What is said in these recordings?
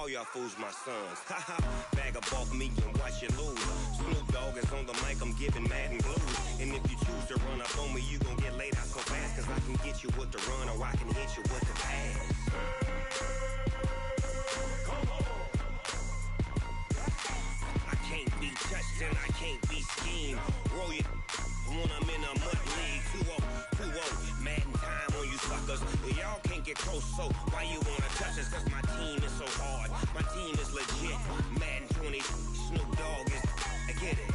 All y'all fools my sons. Haha, bag up off me and watch you lose. Snoop Dogg is on the mic, I'm giving Madden blues. And if you choose to run up on me, you gon' get laid out so fast. Cause I can get you with the run or I can hit you with the pass. I can't be touched and I can't be schemed. Roll you when I'm in a mud league. 2-0, Madden time on you suckers. Y'all can't get close, so why you wanna touch us? Cause my team is so hard. My team is legit. Madden 20, Snoop Dogg is. I get it.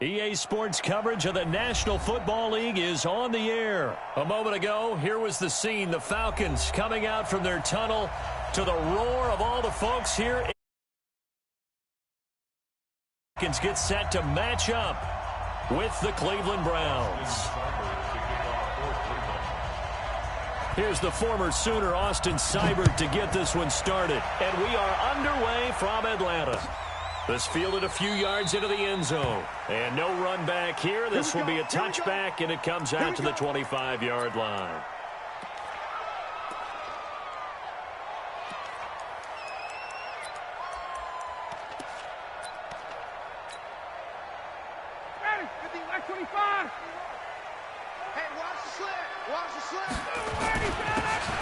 EA Sports coverage of the National Football League is on the air. A moment ago, here was the scene. The Falcons coming out from their tunnel to the roar of all the folks here. Falcons get set to match up with the Cleveland Browns. Here's the former Sooner, Austin Seibert, to get this one started. And we are underway from Atlanta. This fielded a few yards into the end zone. And no run back here. This will be a touchback, and it comes out to the 25-yard line.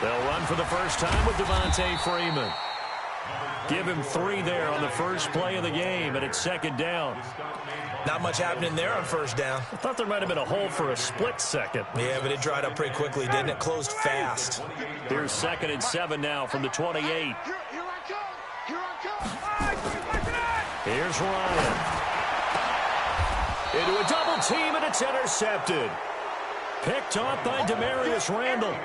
They'll run for the first time with Devontae Freeman. Give him 3 there on the first play of the game, and it's second down. Not much happening there on first down. I thought there might have been a hole for a split second. Yeah, but it dried up pretty quickly, didn't it? Closed fast. Here's 2nd and 7 now from the 28. Here I come. Here's Ryan. Into a double team, and it's intercepted. Picked off by Demarius Randall.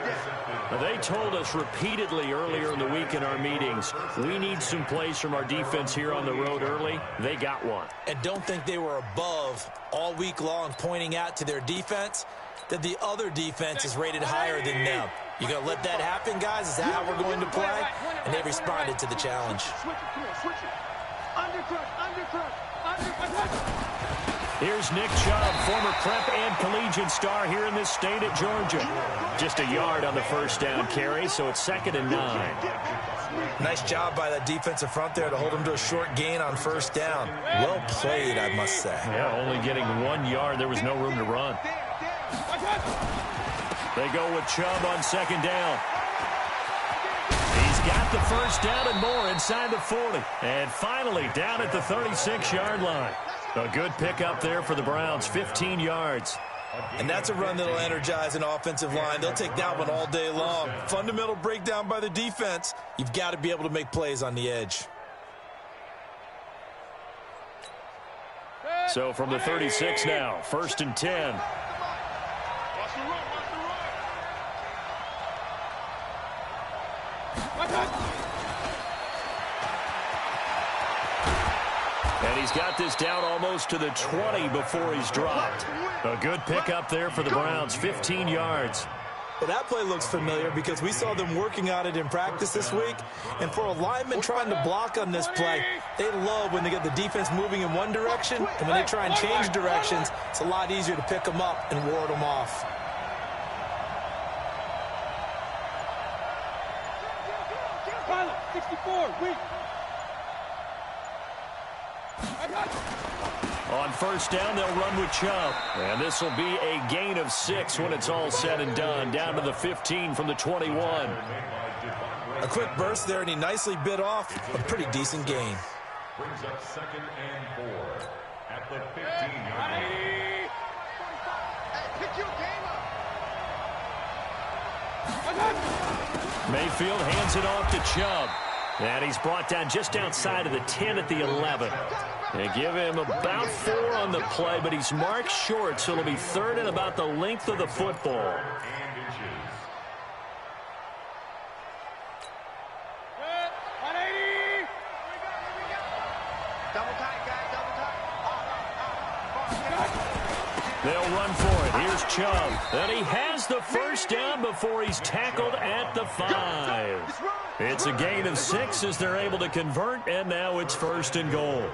Now, they told us repeatedly earlier in the week in our meetings, we need some plays from our defense here on the road early. They got one. And don't think they were above all week long, pointing out to their defense that the other defense is rated higher than them. You going to let that happen, guys? Is that how we're going to play? And they responded to the challenge. Here's Nick Chubb, former prep and collegiate star here in this state at Georgia. Just a yard on the first down carry, so it's 2nd and 9. Nice job by that defensive front there to hold him to a short gain on first down. Well played, I must say. Yeah, only getting 1 yard. There was no room to run. They go with Chubb on 2nd down. He's got the first down and more inside the 40. And finally down at the 36-yard line. A good pickup there for the Browns, 15 yards. And that's a run that'll energize an offensive line. They'll take that one all day long. Fundamental breakdown by the defense. You've got to be able to make plays on the edge. So from the 36 now, 1st and 10. And he's got this down almost to the 20 before he's dropped. A good pickup there for the Browns, 15 yards. Well, that play looks familiar because we saw them working on it in practice this week. And for a lineman trying to block on this play, they love when they get the defense moving in one direction. And when they try and change directions, it's a lot easier to pick them up and ward them off. On first down, they'll run with Chubb. And this will be a gain of 6 when it's all said and done. Down to the 15 from the 21. A quick burst there, and he nicely bit off a pretty decent gain. Brings up 2nd and 4 at the 15-yard line. Mayfield hands it off to Chubb. And he's brought down just outside of the 10 at the 11. They give him about 4 on the play, but he's marked short, so it'll be 3rd and about the length of the football. They'll run for it. Here's Chubb. And he has the first down before he's tackled at the 5. It's a gain of 6 as they're able to convert, and now it's 1st and goal.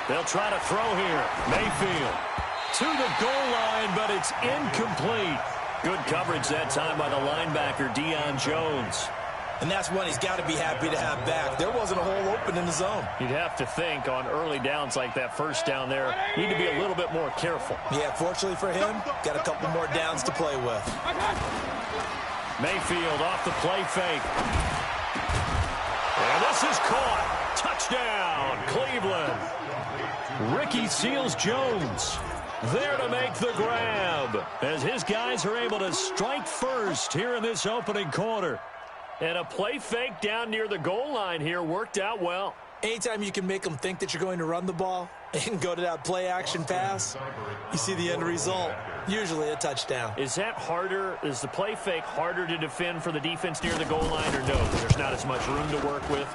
They'll try to throw here. Mayfield to the goal line, but it's incomplete. Good coverage that time by the linebacker, Deion Jones. And that's one he's got to be happy to have back. There wasn't a hole open in the zone. You'd have to think on early downs like that first down there, need to be a little bit more careful. Yeah, fortunately for him, got a couple more downs to play with. Mayfield off the play fake. And this is caught. Touchdown, Cleveland. Ricky Seals-Jones there to make the grab as his guys are able to strike first here in this opening quarter. And a play fake down near the goal line here worked out well. Anytime you can make them think that you're going to run the ball and go to that play-action pass, you see the end result, usually a touchdown. Is that harder? Is the play fake harder to defend for the defense near the goal line, or no? There's not as much room to work with?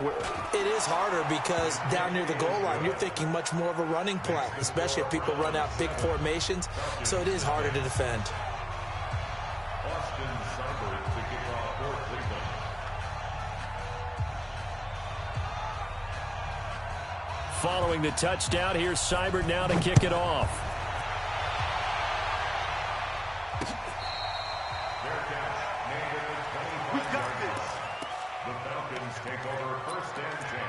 It is harder because down near the goal line, you're thinking much more of a running play, especially if people run out big formations, so it is harder to defend. Following the touchdown, here's Seibert now to kick it off. We've got this. The Falcons take over 1st and 10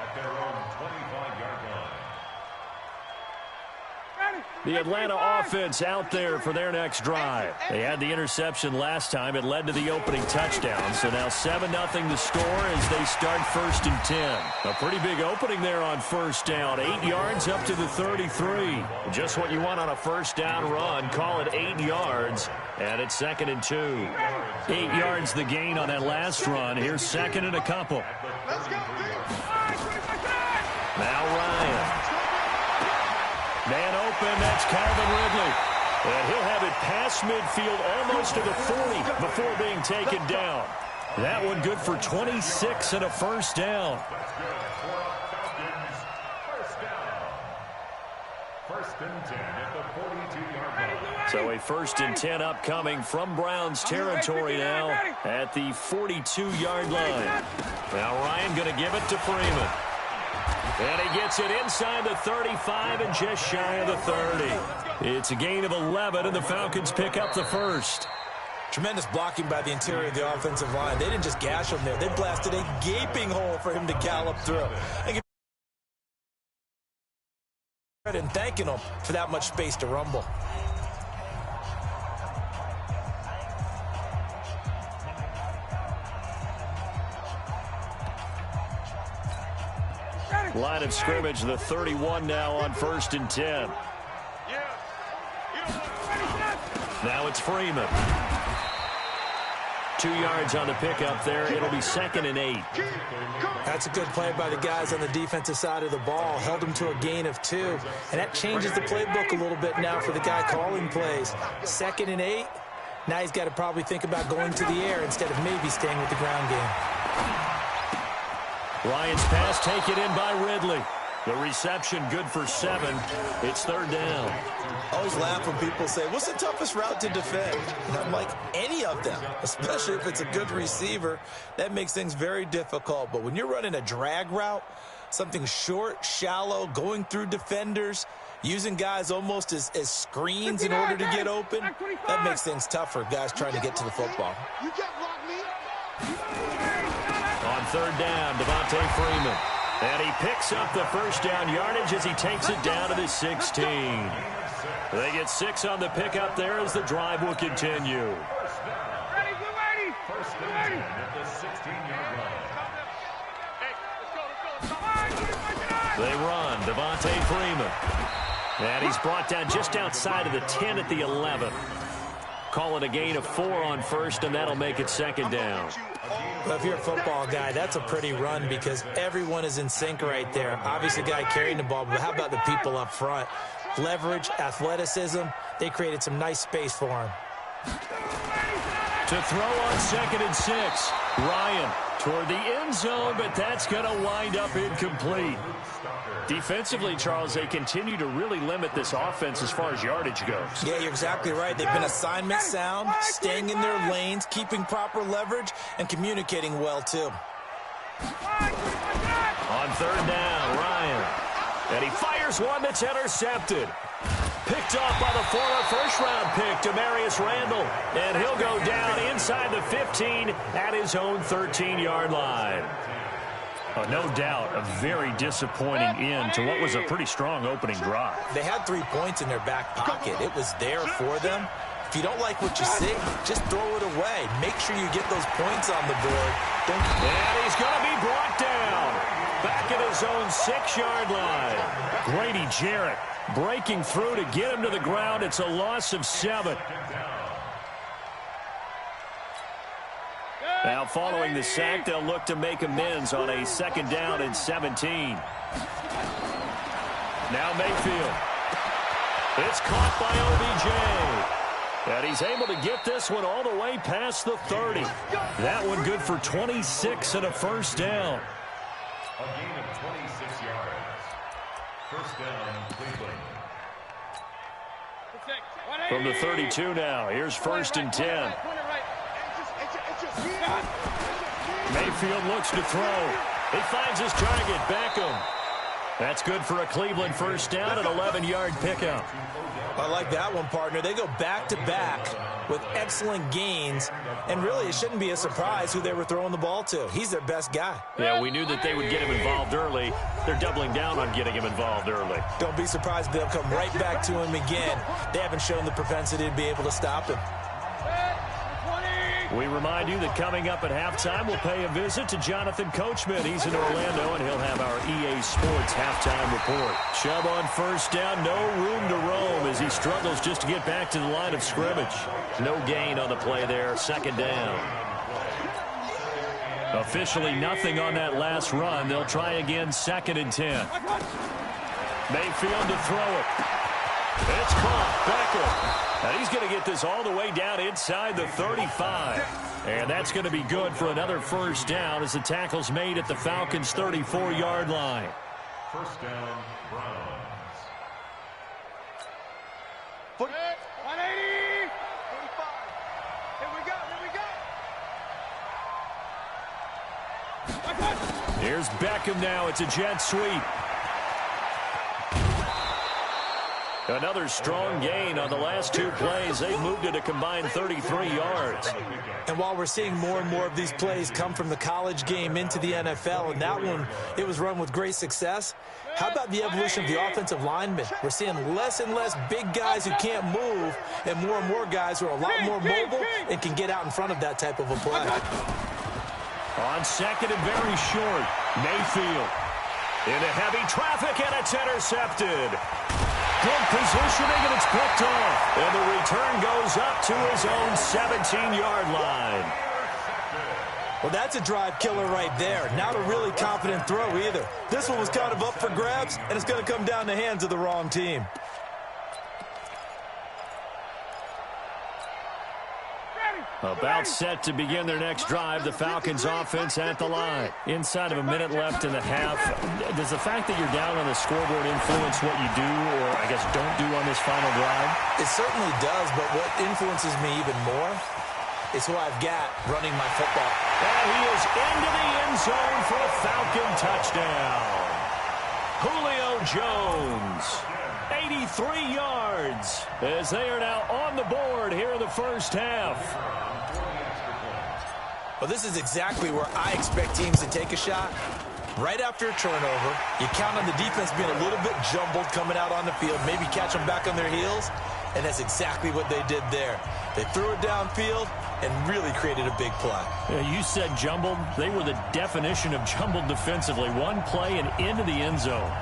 at their own 25-yard line. The Atlanta offense out there for their next drive. They had the interception last time. It led to the opening touchdown. So now 7-0 the score as they start 1st and 10. A pretty big opening there on 1st down. 8 yards up to the 33. Just what you want on a 1st down run. Call it 8 yards. And it's 2nd and 2. 8 yards the gain on that last run. Here's 2nd and a couple. Now Ryan. Man open, that's Calvin Ridley. And he'll have it past midfield almost to the 40 before being taken down. That one good for 26 and a 1st down. First and 10 at the 42-yard line. So a 1st and 10 upcoming from Browns territory now at the 42-yard line. Now Ryan going to give it to Freeman. And he gets it inside the 35 and just shy of the 30. It's a gain of 11, and the Falcons pick up the 1st. Tremendous blocking by the interior of the offensive line. They didn't just gash him there. They blasted a gaping hole for him to gallop through. And thanking him for that much space to rumble. Line of scrimmage, the 31 now on 1st and 10. Now it's Freeman. 2 yards on the pickup there. It'll be 2nd and 8. That's a good play by the guys on the defensive side of the ball. Held them to a gain of 2. And that changes the playbook a little bit now for the guy calling plays. 2nd and 8. Now he's got to probably think about going to the air instead of maybe staying with the ground game. Ryan's pass taken in by Ridley. The reception good for 7. It's 3rd down. I always laugh when people say, what's the toughest route to defend? And I'm like, any of them, especially if it's a good receiver. That makes things very difficult. But when you're running a drag route, something short, shallow, going through defenders, using guys almost as screens in order to get open, that makes things tough for guys trying to get to the football. On 3rd down, Devontae Freeman. And he picks up the 1st down yardage as he takes it down to the 16. They get 6 on the pickup there as the drive will continue. First and 10 at the 16-yard line. They run, Devontae Freeman. And he's brought down just outside of the 10 at the 11. Call it a gain of 4 on 1st, and that'll make it 2nd down. Well, if you're a football guy, that's a pretty run because everyone is in sync right there. Obviously, guy carrying the ball, but how about the people up front? Leverage, athleticism, they created some nice space for him. To throw on 2nd and 6. Ryan toward the end zone, but that's going to wind up incomplete. Defensively, Charles, they continue to really limit this offense as far as yardage goes. Yeah, you're exactly right. They've been assignment sound, staying in their lanes, keeping proper leverage, and communicating well, too. On 3rd down, Ryan. And he fires one that's intercepted. Picked off by the former first-round pick, Demarius Randall. And he'll go down inside the 15 at his own 13-yard line. Oh, no doubt a very disappointing end to what was a pretty strong opening drive. They had 3 points in their back pocket. It was there for them. If you don't like what you see, just throw it away. Make sure you get those points on the board. And he's going to be brought down back at his own 6-yard line. Grady Jarrett breaking through to get him to the ground. It's a loss of 7. Now, following the sack, they'll look to make amends on a 2nd down and 17. Now Mayfield. It's caught by OBJ. And he's able to get this one all the way past the 30. That one good for 26 and a first down. A gain of 26 yards. First down, Cleveland. From the 32 now, here's 1st and 10. Mayfield looks to throw. He finds his target, Beckham. That's good for a Cleveland first down, an 11-yard pickup. I like that one, partner. They go back-to-back with excellent gains, and really it shouldn't be a surprise who they were throwing the ball to. He's their best guy. Yeah, we knew that they would get him involved early. They're doubling down on getting him involved early. Don't be surprised if they'll come right back to him again. They haven't shown the propensity to be able to stop him. We remind you that coming up at halftime, we'll pay a visit to Jonathan Coachman. He's in Orlando, and he'll have our EA Sports halftime report. Chubb on first down, no room to roam as he struggles just to get back to the line of scrimmage. No gain on the play there, 2nd down. Officially nothing on that last run. They'll try again, 2nd and 10. Mayfield to throw it. It's caught. Beckham. And he's going to get this all the way down inside the 35. And that's going to be good for another first down as the tackle's made at the Falcons' 34-yard line. First down, Browns. 180. 45. Here we go. Here's Beckham now. It's a jet sweep. Another strong gain on the last 2 plays. They've moved it a combined 33 yards. And while we're seeing more and more of these plays come from the college game into the NFL, and that one, it was run with great success, how about the evolution of the offensive linemen? We're seeing less and less big guys who can't move and more guys who are a lot more mobile and can get out in front of that type of a play. On 2nd and very short, Mayfield. Into heavy traffic, and it's intercepted. Good positioning, and it's picked off. And the return goes up to his own 17-yard line. Well, that's a drive killer right there. Not a really confident throw either. This one was kind of up for grabs, and it's going to come down the hands of the wrong team. About set to begin their next drive, the Falcons offense at the line. Inside of a minute left in the half. Does the fact that you're down on the scoreboard influence what you do, or I guess don't do on this final drive? It certainly does, but what influences me even more is who I've got running my football. And he is into the end zone for a Falcon touchdown. Julio Jones, 83 yards, as they are now on the board here in the first half. Well, this is exactly where I expect teams to take a shot. Right after a turnover, you count on the defense being a little bit jumbled coming out on the field, maybe catch them back on their heels, and that's exactly what they did there. They threw it downfield and really created a big play. Yeah, you said jumbled. They were the definition of jumbled defensively. One play and into the end zone.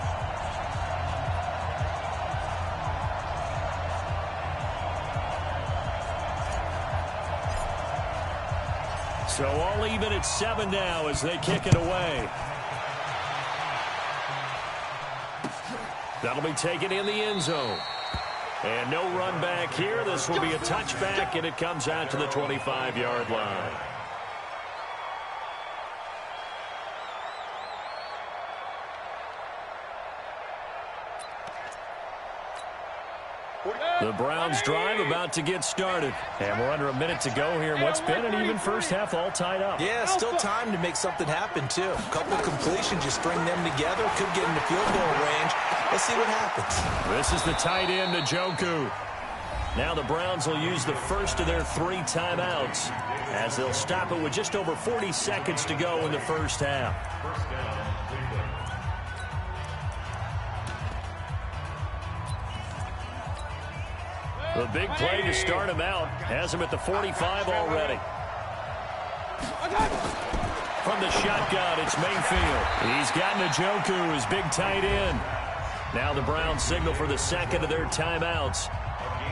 So all even at 7 now as they kick it away. That'll be taken in the end zone. And no run back here. This will be a touchback, and it comes out to the 25-yard line. The The Browns drive about to get started. And we're under a minute to go here in what's been an even first half, all tied up. Yeah, still time to make something happen, too. A couple completions, you string them together, could get into field goal range. Let's see what happens. This is the tight end, Njoku. Now the Browns will use the first of their 3 timeouts as they'll stop it with just over 40 seconds to go in the first half. The big play to start him out has him at the 45 already. From the shotgun, it's Mayfield. He's got Njoku, his big tight end. Now the Browns signal for the second of their timeouts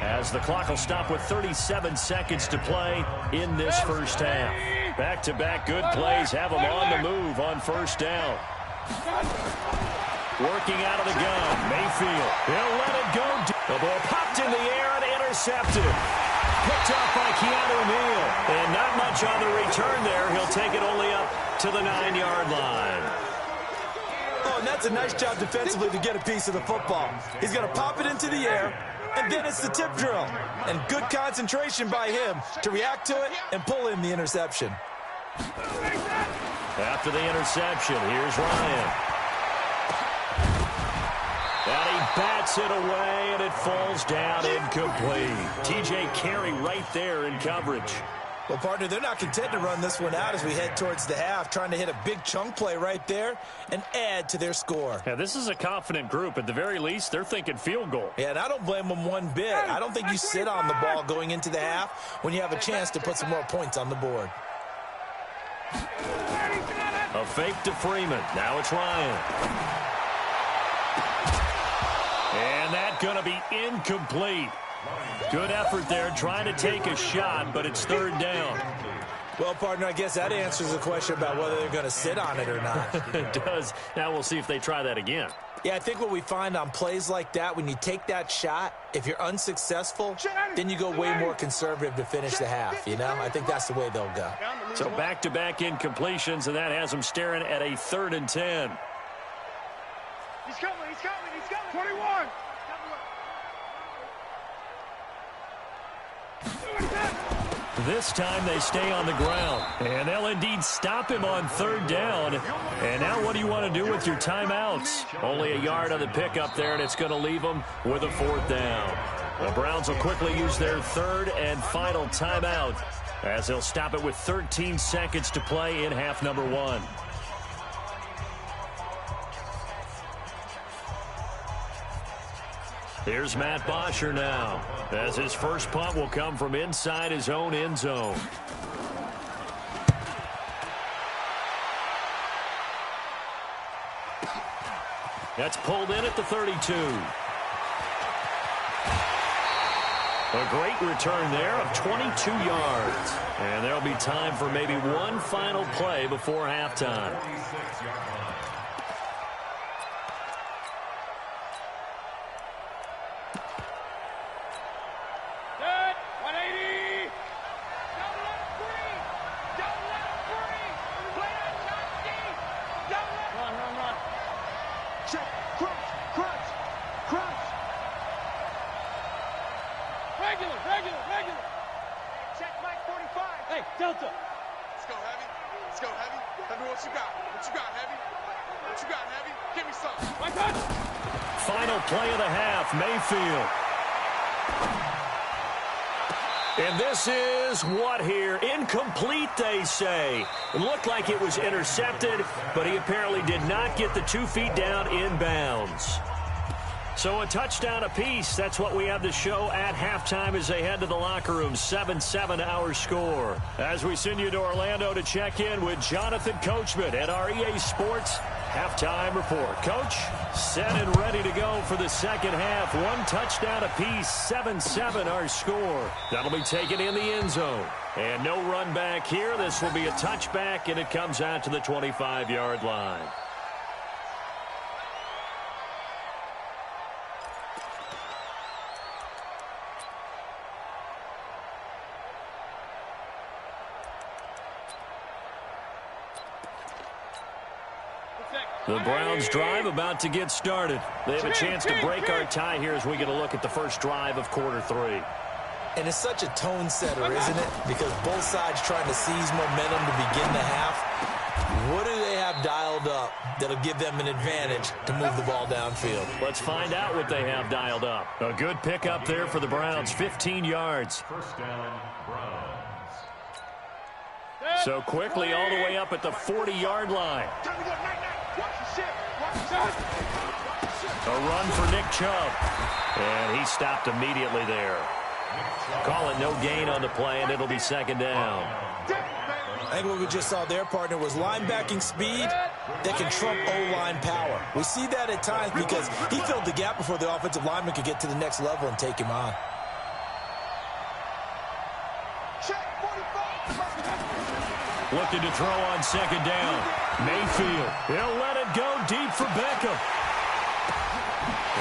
as the clock will stop with 37 seconds to play in this first half. Back-to-back good plays have them on the move on first down. Working out of the gun, Mayfield. He'll let it go. The ball popped in the air and intercepted. Picked off by Keanu Neal. And not much on the return there. He'll take it only up to the 9-yard line. Oh, and that's a nice job defensively to get a piece of the football. He's going to pop it into the air, and then it's the tip drill. And good concentration by him to react to it and pull in the interception. After the interception, here's Ryan. And he bats it away, and it falls down incomplete. TJ Carey right there in coverage. Well, partner, they're not content to run this one out as we head towards the half, trying to hit a big chunk play right there and add to their score. Yeah, this is a confident group. At the very least, they're thinking field goal. Yeah, and I don't blame them one bit. I don't think you sit on the ball going into the half when you have a chance to put some more points on the board. A fake to Freeman. Now it's Ryan. And that's going to be incomplete. Good effort there trying to take a shot, but it's third down. Well, partner, I guess that answers the question about whether they're going to sit on it or not. It does. Now we'll see if they try that again. Yeah, I think what we find on plays like that, when you take that shot, if you're unsuccessful, then you go way more conservative to finish the half, you know? I think that's the way they'll go. So back-to-back incompletions, and that has them staring at a 3rd and 10. He's coming, he's coming, he's coming. 21. This time they stay on the ground, and they'll indeed stop him on 3rd down. And now what do you want to do with your timeouts? Only a yard on the pickup there, and it's going to leave them with a 4th down. The Browns will quickly use their 3rd and final timeout as they'll stop it with 13 seconds to play in half number 1. Here's Matt Bosher now, as his first punt will come from inside his own end zone. That's pulled in at the 32. A great return there of 22 yards. And there'll be time for maybe one final play before halftime. Final play of the half, Mayfield. And this is what here? Incomplete, they say. It looked like it was intercepted, but he apparently did not get the 2 feet down in bounds. So a touchdown apiece. That's what we have to show at halftime as they head to the locker room. 7-7 our score. As we send you to Orlando to check in with Jonathan Coachman at our EA Sports Halftime Report. Coach, set and ready to go for the second half. 1 touchdown apiece, 7-7 our score. That'll be taken in the end zone. And no run back here. This will be a touchback, and it comes out to the 25-yard line. The Browns drive about to get started. They have a chance to break our tie here as we get a look at the first drive of quarter 3. And it's such a tone setter, isn't it? Because both sides trying to seize momentum to begin the half. What do they have dialed up that'll give them an advantage to move the ball downfield? Let's find out what they have dialed up. A good pickup there for the Browns, 15 yards. First down, Browns. So quickly all the way up at the 40-yard line. A run for Nick Chubb. And he stopped immediately there. Call it no gain on the play, and it'll be second down. I think what we just saw there, partner, was linebacking speed that can trump O-line power. We see that at times because he filled the gap before the offensive lineman could get to the next level and take him on. Looking to throw on second down. Mayfield. He'll let it go deep for Beckham.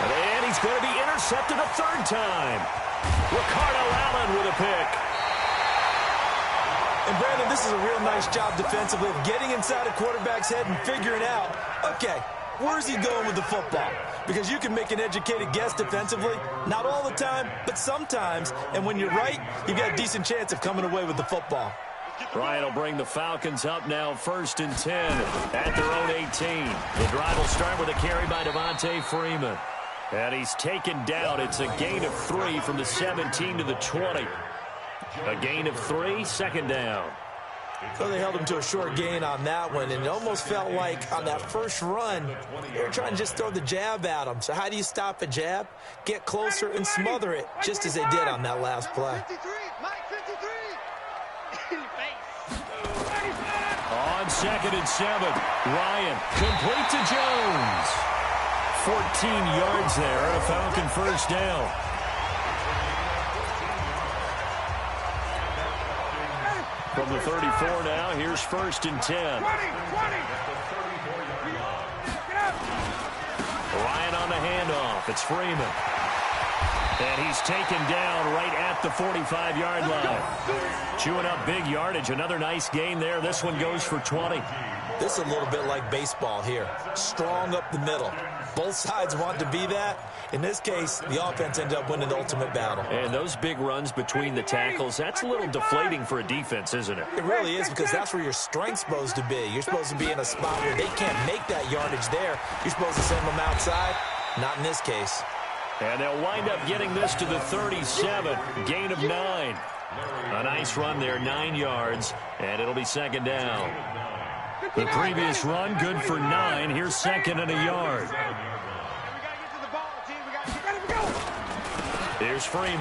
And he's going to be intercepted a third time. Ricardo Allen with a pick. And, Brandon, this is a real nice job defensively of getting inside a quarterback's head and figuring out, okay, where's he going with the football? Because you can make an educated guess defensively. Not all the time, but sometimes. And when you're right, you've got a decent chance of coming away with the football. Bryant will bring the Falcons up now, 1st and 10 at their own 18. The drive will start with a carry by Devontae Freeman. And he's taken down. It's a gain of 3 from the 17 to the 20. A gain of 3, second down. So they held him to a short gain on that one, and it almost felt like on that first run, they were trying to just throw the jab at him. So how do you stop a jab? Get closer and smother it, just as they did on that last play. On 2nd and 7, Ryan complete to Jones. 14 yards there and a Falcon first down. From the 34 now, here's 1st and 10. Ryan on the handoff. It's Freeman. And he's taken down right at the 45-yard line. Chewing up big yardage. Another nice gain there. This one goes for 20. This is a little bit like baseball here. Strong up the middle. Both sides want to be that. In this case, the offense ended up winning the ultimate battle. And those big runs between the tackles, that's a little deflating for a defense, isn't it? It really is, because that's where your strength's supposed to be. You're supposed to be in a spot where they can't make that yardage there. You're supposed to send them outside. Not in this case. And they'll wind up getting this to the 37. Gain of 9. A nice run there, 9 yards. And it'll be second down. The previous run, good for 9. Here's second and a yard. Here's Freeman.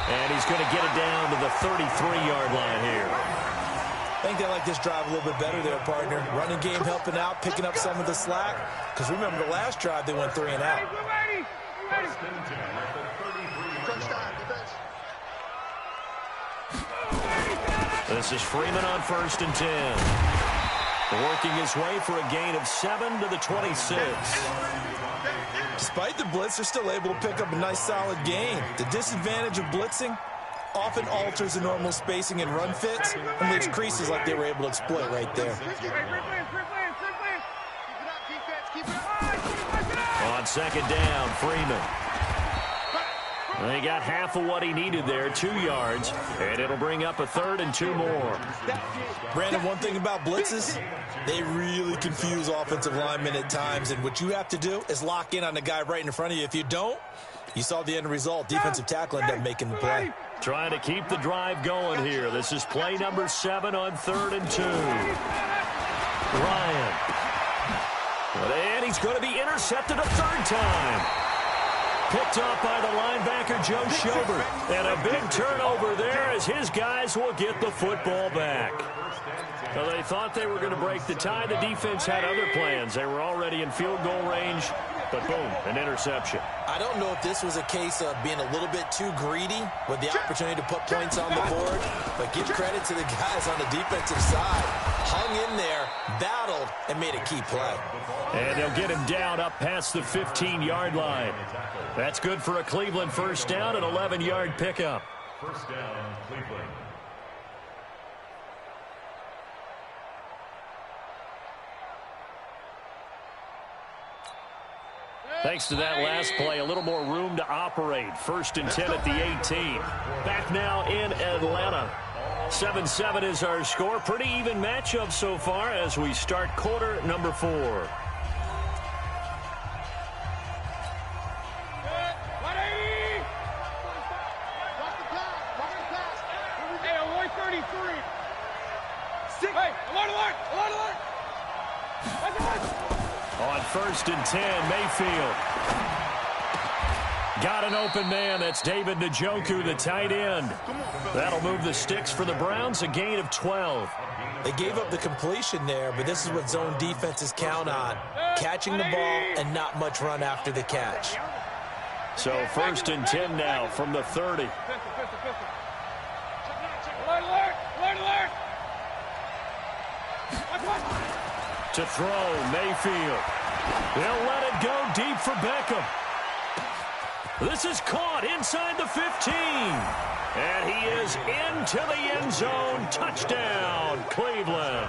And he's going to get it down to the 33-yard line here. I think they like this drive a little bit better there, partner. Running game helping out, picking up some of the slack. Because remember, the last drive, they went 3 and out. This is Freeman on 1st and 10. Working his way for a gain of 7 to the 26. Despite the blitz, they're still able to pick up a nice solid gain. The disadvantage of blitzing often alters the normal spacing and run fits and leaves creases like they were able to exploit right there. On second down, Freeman. They got half of what he needed there, 2 yards, and it'll bring up a 3rd and 2 more. Brandon, one thing about blitzes, they really confuse offensive linemen at times, and what you have to do is lock in on the guy right in front of you. If you don't, you saw the end result. Defensive tackle ended up making the play. Trying to keep the drive going here. This is play number 7 on 3rd and 2. Ryan. And he's going to be intercepted a 3rd time. Picked off by the linebacker, Joe Schobert. And a big turnover there as his guys will get the football back. So they thought they were going to break the tie. The defense had other plans. They were already in field goal range, but boom, an interception. I don't know if this was a case of being a little bit too greedy with the opportunity to put points on the board, but give credit to the guys on the defensive side. Hung in there, battled, and made a key play. And they'll get him down up past the 15-yard line. That's good for a Cleveland first down, an 11-yard pickup. First down, Cleveland. Thanks to that last play, a little more room to operate. 1st and 10 at the 18. Back now in Atlanta. 7-7 is our score. Pretty even matchup so far as we start quarter number 4. On 1st and 10, Mayfield. Got an open man. That's David Njoku, the tight end. That'll move the sticks for the Browns, a gain of 12. They gave up the completion there, but this is what zone defenses count on. Catching the ball and not much run after the catch. So 1st and 10 now from the 30. To throw, Mayfield. They'll let it go deep for Beckham. This is caught inside the 15. And he is into the end zone. Touchdown, Cleveland.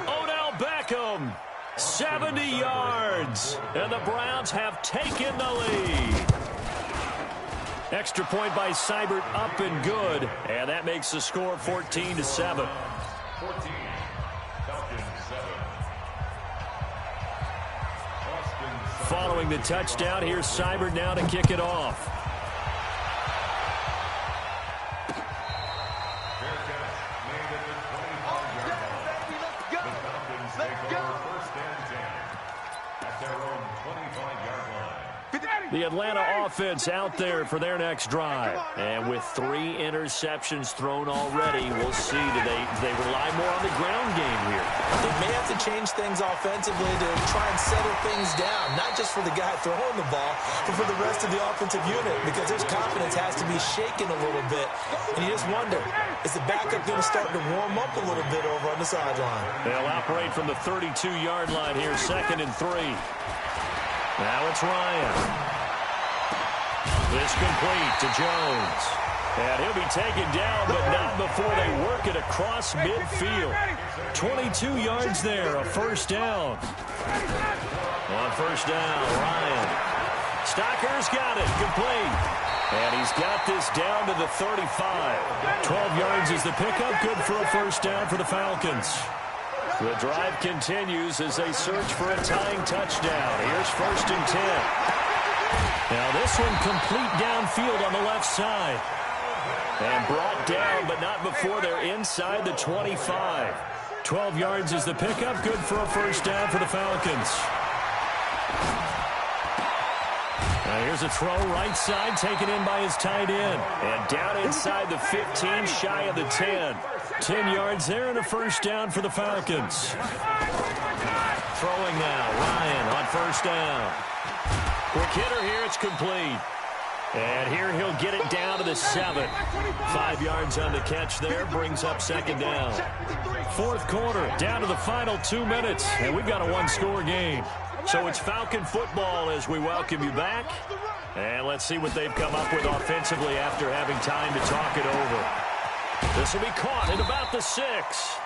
Odell Beckham, 70 yards. And the Browns have taken the lead. Extra point by Seibert, up and good. And that makes the score 14-7. 14. Following the touchdown, here's Seibert now to kick it off. Fair catch made at the 25-yard line. The Falcons take over 1st and 10 at their own 25-yard line. The Atlanta offense out there for their next drive. And with 3 interceptions thrown already, we'll see. Do they rely more on the ground game here? They may have to change things offensively to try and settle things down, not just for the guy throwing the ball, but for the rest of the offensive unit, because his confidence has to be shaken a little bit. And you just wonder, is the backup going to start to warm up a little bit over on the sideline? They'll operate from the 32-yard line here, 2nd and 3. Now it's Ryan. This complete to Jones. And he'll be taken down, but not before they work it across midfield. 22 yards there, a 1st down. On 1st down, Ryan. Stocker's got it, complete. And he's got this down to the 35. 12 yards is the pickup, good for a 1st down for the Falcons. The drive continues as they search for a tying touchdown. Here's 1st and 10. Now this one complete downfield on the left side. And brought down, but not before they're inside the 25. 12 yards is the pickup, good for a 1st down for the Falcons. Now here's a throw right side, taken in by his tight end. And down inside the 15, shy of the 10. 10 yards there and a 1st down for the Falcons. Throwing now, Ryan on 1st down. Quick hitter here, it's complete. And here he'll get it down to the 7. 5 yards on the catch there, brings up 2nd down. 4th quarter, down to the final 2 minutes, and we've got a 1-score game. So it's Falcon football as we welcome you back. And let's see what they've come up with offensively after having time to talk it over. This will be caught at about the 6.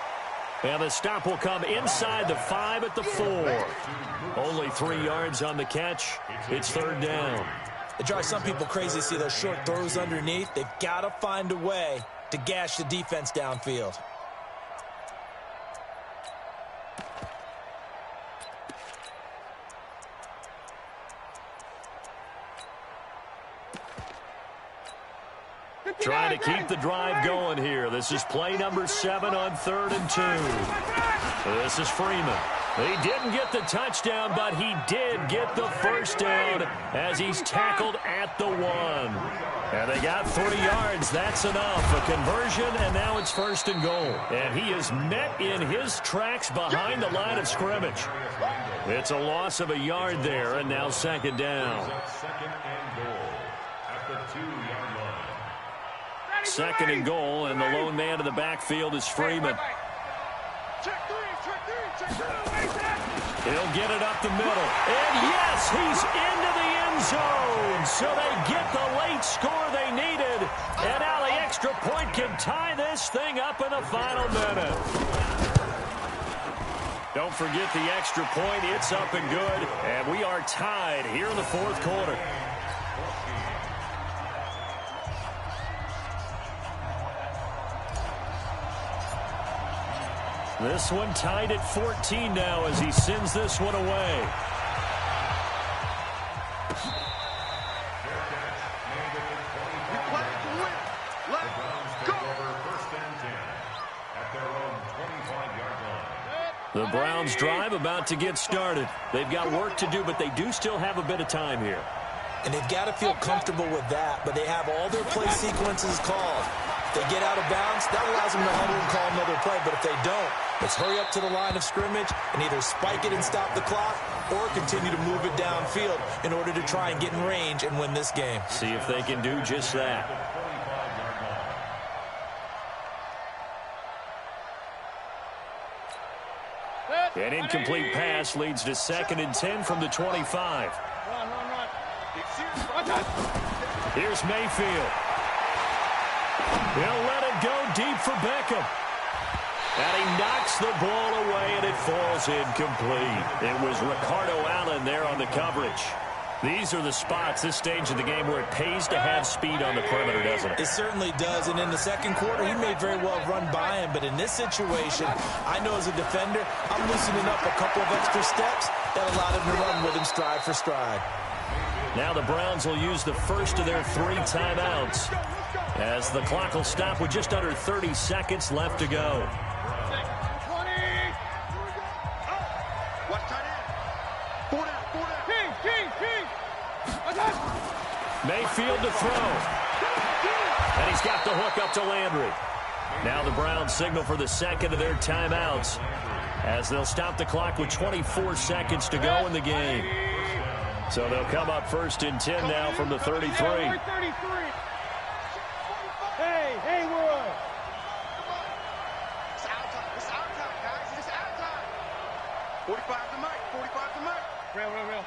And the stop will come inside the 5 at the 4. Only 3 yards on the catch. It's 3rd down. It drives some people crazy to see those short throws underneath. They've got to find a way to gash the defense downfield. Trying to keep the drive going here. This is play number 7 on 3rd and 2. This is Freeman. He didn't get the touchdown, but he did get the 1st down as he's tackled at the 1. And they got 30 yards. That's enough. A conversion, and now it's 1st and goal. And he is met in his tracks behind the line of scrimmage. It's a loss of a yard there, and now 2nd down. 2nd and goal at the 2-yard line. 2nd and goal, and the lone man in the backfield is Freeman. He'll get it up the middle. And yes, he's into the end zone. So they get the late score they needed. And now the extra point can tie this thing up in the final minute. Don't forget the extra point. It's up and good. And we are tied here in the fourth quarter. This one tied at 14 now as he sends this one away. The Browns drive about to get started. They've got work to do, but they do still have a bit of time here. And they've got to feel comfortable with that, but they have all their play sequences called. If they get out of bounds, that allows them to huddle and call another play, but if they don't, let's hurry up to the line of scrimmage and either spike it and stop the clock or continue to move it downfield in order to try and get in range and win this game. See if they can do just that. An incomplete pass leads to 2nd and 10 from the 25. Here's Mayfield. He'll let it go deep for Beckham. And he knocks the ball away, and it falls incomplete. It was Ricardo Allen there on the coverage. These are the spots, this stage of the game, where it pays to have speed on the perimeter, doesn't it? It certainly does, and in the second quarter, he may very well run by him, but in this situation, I know as a defender, I'm loosening up a couple of extra steps that allowed him to run with him stride for stride. Now the Browns will use the first of their 3 timeouts as the clock will stop with just under 30 seconds left to go. Mayfield to throw. And he's got the hook up to Landry. Now the Browns signal for the second of their timeouts as they'll stop the clock with 24 seconds to go in the game. So they'll come up 1st and 10 now from the 33. Hey, Roy. It's our time. It's our time, guys. It's our time. 45 to Mike. 45 to Mike. Real.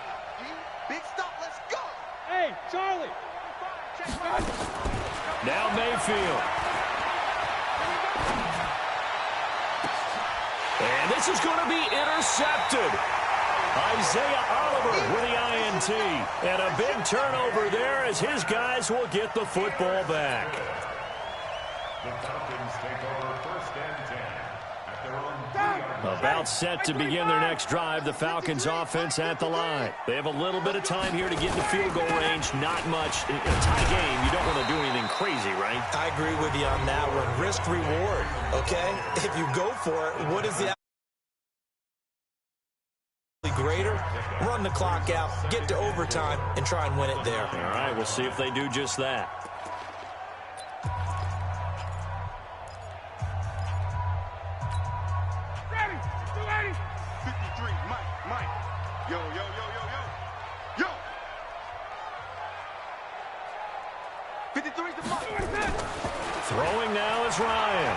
Big stop. Let's go. Hey, Charlie. Now Mayfield. And this is going to be intercepted. Isaiah Oliver with the INT. And a big turnover there as his guys will get the football back. The Falcons take over 1st and 10 at their own 3-yard line. About set to begin their next drive, the Falcons offense at the line. They have a little bit of time here to get into field goal range. Not much. In a tie game, you don't want to do anything crazy, right? I agree with you on that one. Risk reward, okay? If you go for it, what is the greater? Run the clock out, get to overtime, and try and win it there. All right, we'll see if they do just that. Ready. 53, Mike. Yo. 53's the Mike. Throwing now is Ryan.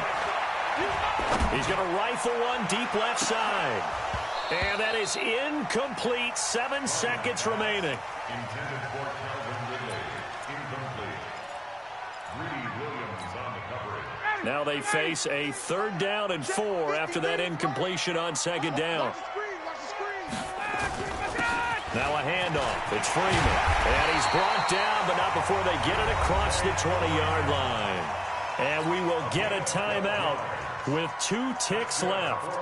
He's going to rifle one deep left side. And that is incomplete. 7 seconds remaining. Intended for Calvin Ridley. Incomplete. Greedy Williams on the coverage. Now they face a 3rd down and 4 after that incompletion on 2nd down. Now a handoff. It's Freeman. And he's brought down, but not before they get it across the 20-yard line. And we will get a timeout with 2 ticks left.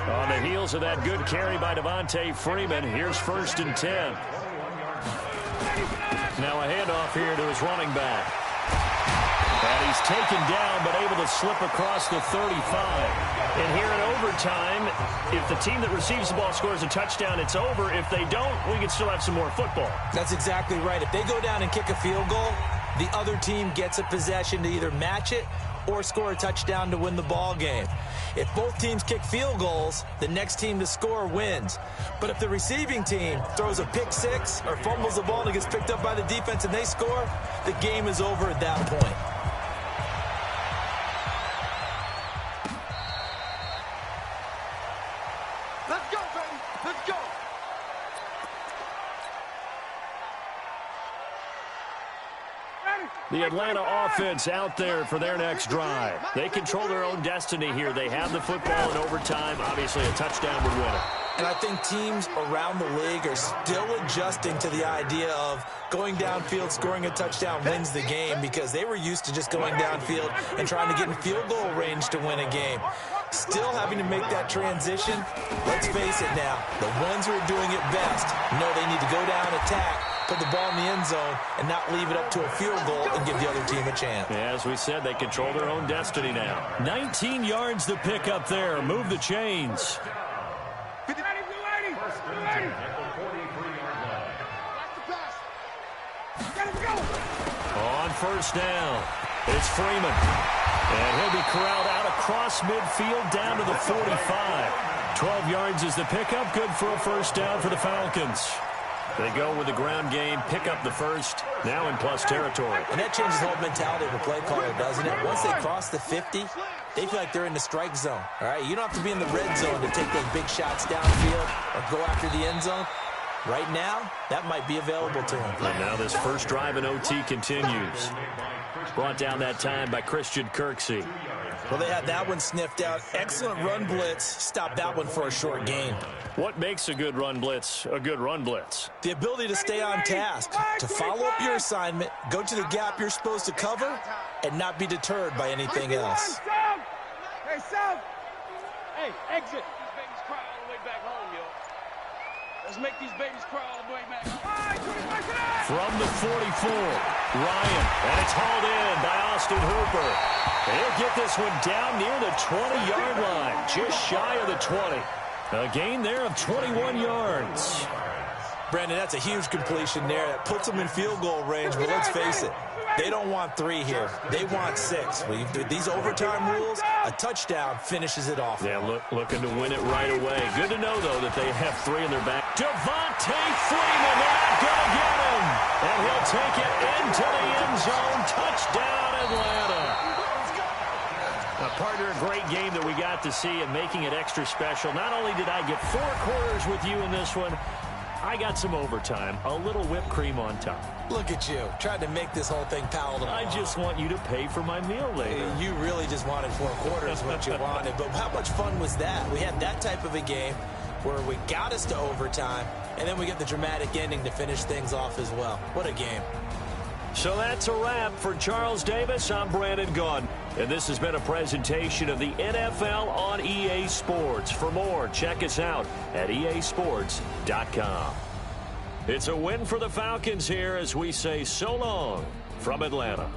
On the heels of that good carry by Devontae Freeman, here's 1st and 10. Now a handoff here to his running back. And he's taken down, but able to slip across the 35. And here in overtime, if the team that receives the ball scores a touchdown, it's over. If they don't, we can still have some more football. That's exactly right. If they go down and kick a field goal, the other team gets a possession to either match it or score a touchdown to win the ball game. If both teams kick field goals, the next team to score wins. But if the receiving team throws a pick six or fumbles the ball and it gets picked up by the defense and they score, the game is over at that point. Let's go, baby. Let's go. The Atlanta offense out there for their next drive. They control their own destiny here. They have the football in overtime. Obviously, a touchdown would win it. And I think teams around the league are still adjusting to the idea of going downfield, scoring a touchdown wins the game, because they were used to just going downfield and trying to get in field goal range to win a game. Still having to make that transition. Let's face it now, the ones who are doing it best know they need to go down, attack, put the ball in the end zone, and not leave it up to a field goal and give the other team a chance. Yeah, as we said, they control their own destiny now. 19 yards to pick up there. Move the chains. On first down, it's Freeman. And he'll be corralled out across midfield down to the 45. 12 yards is the pickup. Good for a first down for the Falcons. They go with the ground game, pick up the first, now in plus territory. And that changes the whole mentality of the play caller, doesn't it? Once they cross the 50, they feel like they're in the strike zone. All right, you don't have to be in the red zone to take those big shots downfield or go after the end zone. Right now, that might be available to him. And now this first drive in OT continues. Brought down that time by Christian Kirksey. Well, they had that one sniffed out. Excellent run blitz. Stopped that one for a short gain. What makes a good run blitz a good run blitz? The ability to stay on task, to follow up your assignment, go to the gap you're supposed to cover, and not be deterred by anything else. Hey, South! Hey, exit! These babies cry all the way back home, yo. Let's make these babies cry all the way back home. From the 44, Ryan, and it's hauled in by Austin Hooper. And he'll get this one down near the 20-yard line, just shy of the 20. A gain there of 21 yards. Brandon, that's a huge completion there. That puts them in field goal range, but let's face it, they don't want 3 here. They want 6. With these overtime rules, a touchdown finishes it off. Yeah, looking to win it right away. Good to know, though, that they have 3 in their back. Devontae Freeman, they're not going to get him. And he'll take it into the end zone. Touchdown, Atlanta. Partner, a great game that we got to see, and making it extra special. Not only did I get 4 quarters with you in this one, I got some overtime, a little whipped cream on top. Look at you, trying to make this whole thing palatable. I just want you to pay for my meal later. You really just wanted 4 quarters, what you wanted. But how much fun was that? We had that type of a game where we got us to overtime, and then we get the dramatic ending to finish things off as well. What a game. So that's a wrap for Charles Davis. I'm Brandon Gaudin, and this has been a presentation of the NFL on EA Sports. For more, check us out at easports.com. It's a win for the Falcons here as we say so long from Atlanta.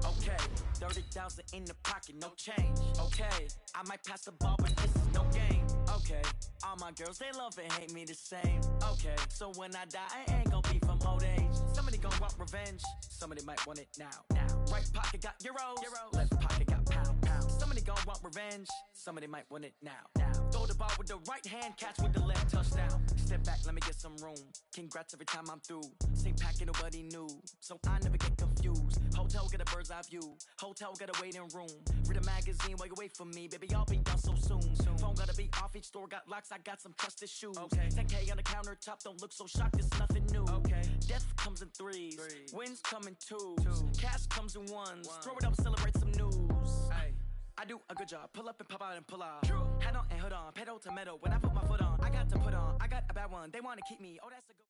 Okay, 30,000 in the pocket, no change. Okay, I might pass the ball, but this is no game. Okay, all my girls, they love and hate me the same. Okay, so when I die, I ain't gon' be from old age. Somebody gon' want revenge, somebody might want it now. Right pocket got euros, left pocket got pound. Somebody gon' want revenge, somebody might want it now. Throw the ball with the right hand, catch with the left, touchdown. Step back, let me get some room. Congrats every time I'm through. Same packet, nobody knew, so I never get confused. Hotel get a bird's eye view, hotel got a waiting room. Read a magazine while you wait for me, baby, I'll be done so soon. Phone gotta be off, each store got locks, I got some trusted shoes. 10K on the countertop, don't look so shocked, it's nothing new. Death comes in threes, wins come in twos, cash comes in ones. Throw it up, celebrate some news. I do a good job, pull up and pop out and pull out. Head on and hood on, pedal to metal. When I put my foot on, I got to put on. I got a bad one, they wanna keep me. Oh, that's a good.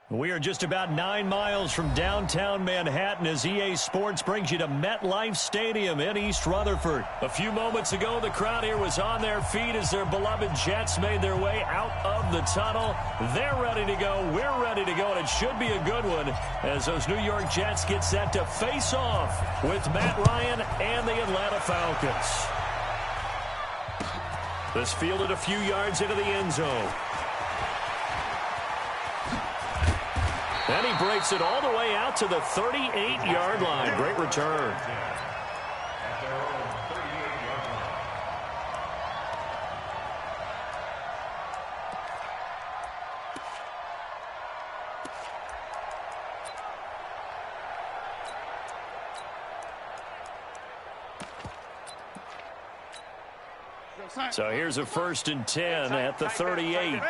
We are just about 9 miles from downtown Manhattan as EA Sports brings you to MetLife Stadium in East Rutherford. A few moments ago, the crowd here was on their feet as their beloved Jets made their way out of the tunnel. They're ready to go. We're ready to go, and it should be a good one as those New York Jets get set to face off with Matt Ryan and the Atlanta Falcons. This fielded a few yards into the end zone. And he breaks it all the way out to the 38-yard line. Great return. So here's a 1st and 10 at the 38.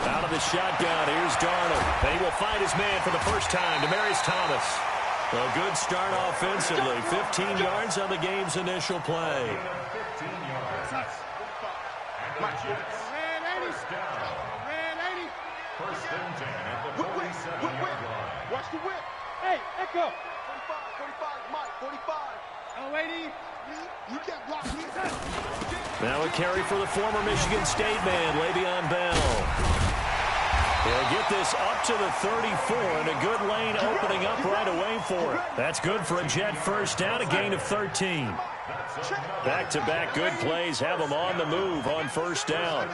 Out of the shotgun, here's Darnold. And he will find his man for the first time, Demaryius Thomas. A good start offensively. 15 yards on the game's initial play. 15 yards. First and 10 at the 47-yard line. Watch the whip. Hey, Echo. 45, Mike, 45. Oh, lady. You can't block me. Now a carry for the former Michigan State man, Le'Veon Bell. He'll get this up to the 34, and a good lane opening up right away for it. That's good for a Jet first down, a gain of 13. Back-to-back good plays have them on the move on first down.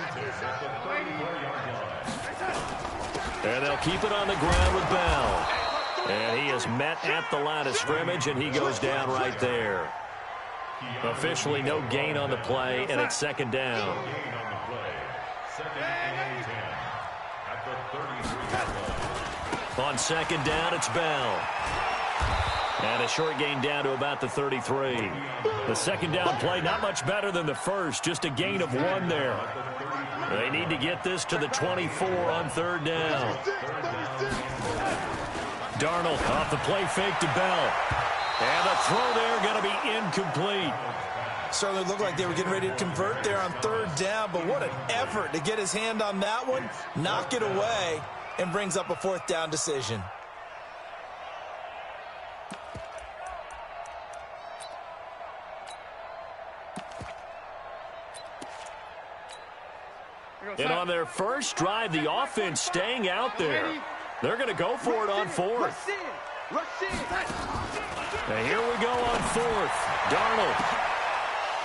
And they'll keep it on the ground with Bell. And he is met at the line of scrimmage, and he goes down right there. Officially no gain on the play, and it's second down. On second down, it's Bell. And a short gain down to about the 33. The second down play not much better than the first, just a gain of 1 there. They need to get this to the 24 on third down. Darnold off the play fake to Bell. And the throw there going to be incomplete. Certainly looked like they were getting ready to convert there on third down, but what an effort to get his hand on that one, knock it away, and brings up a fourth down decision. And on their first drive, the offense staying out there. They're going to go for it on fourth. And here we go on fourth. Darnold.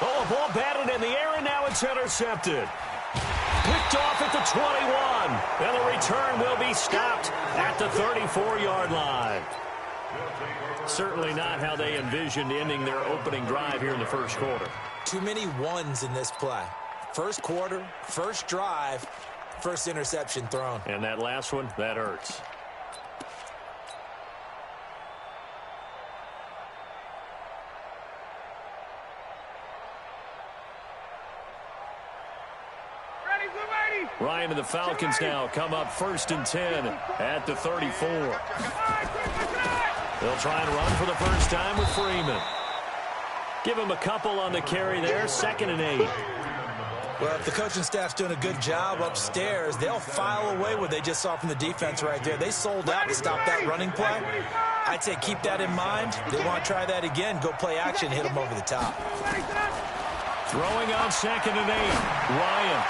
Oh, a ball batted in the air, and now it's intercepted. Picked off at the 21. And the return will be stopped at the 34-yard line. Certainly not how they envisioned ending their opening drive here in the first quarter. Too many ones in this play. First quarter, first drive, first interception thrown. And that last one, that hurts. Ryan and the Falcons now come up 1st and 10 at the 34. They'll try and run for the first time with Freeman. Give him a couple on the carry there, 2nd and 8. Well, if the coaching staff's doing a good job upstairs, they'll file away what they just saw from the defense right there. They sold out to stop that running play. I'd say keep that in mind. They want to try that again, go play action, hit them over the top. Throwing on 2nd and 8. Ryan.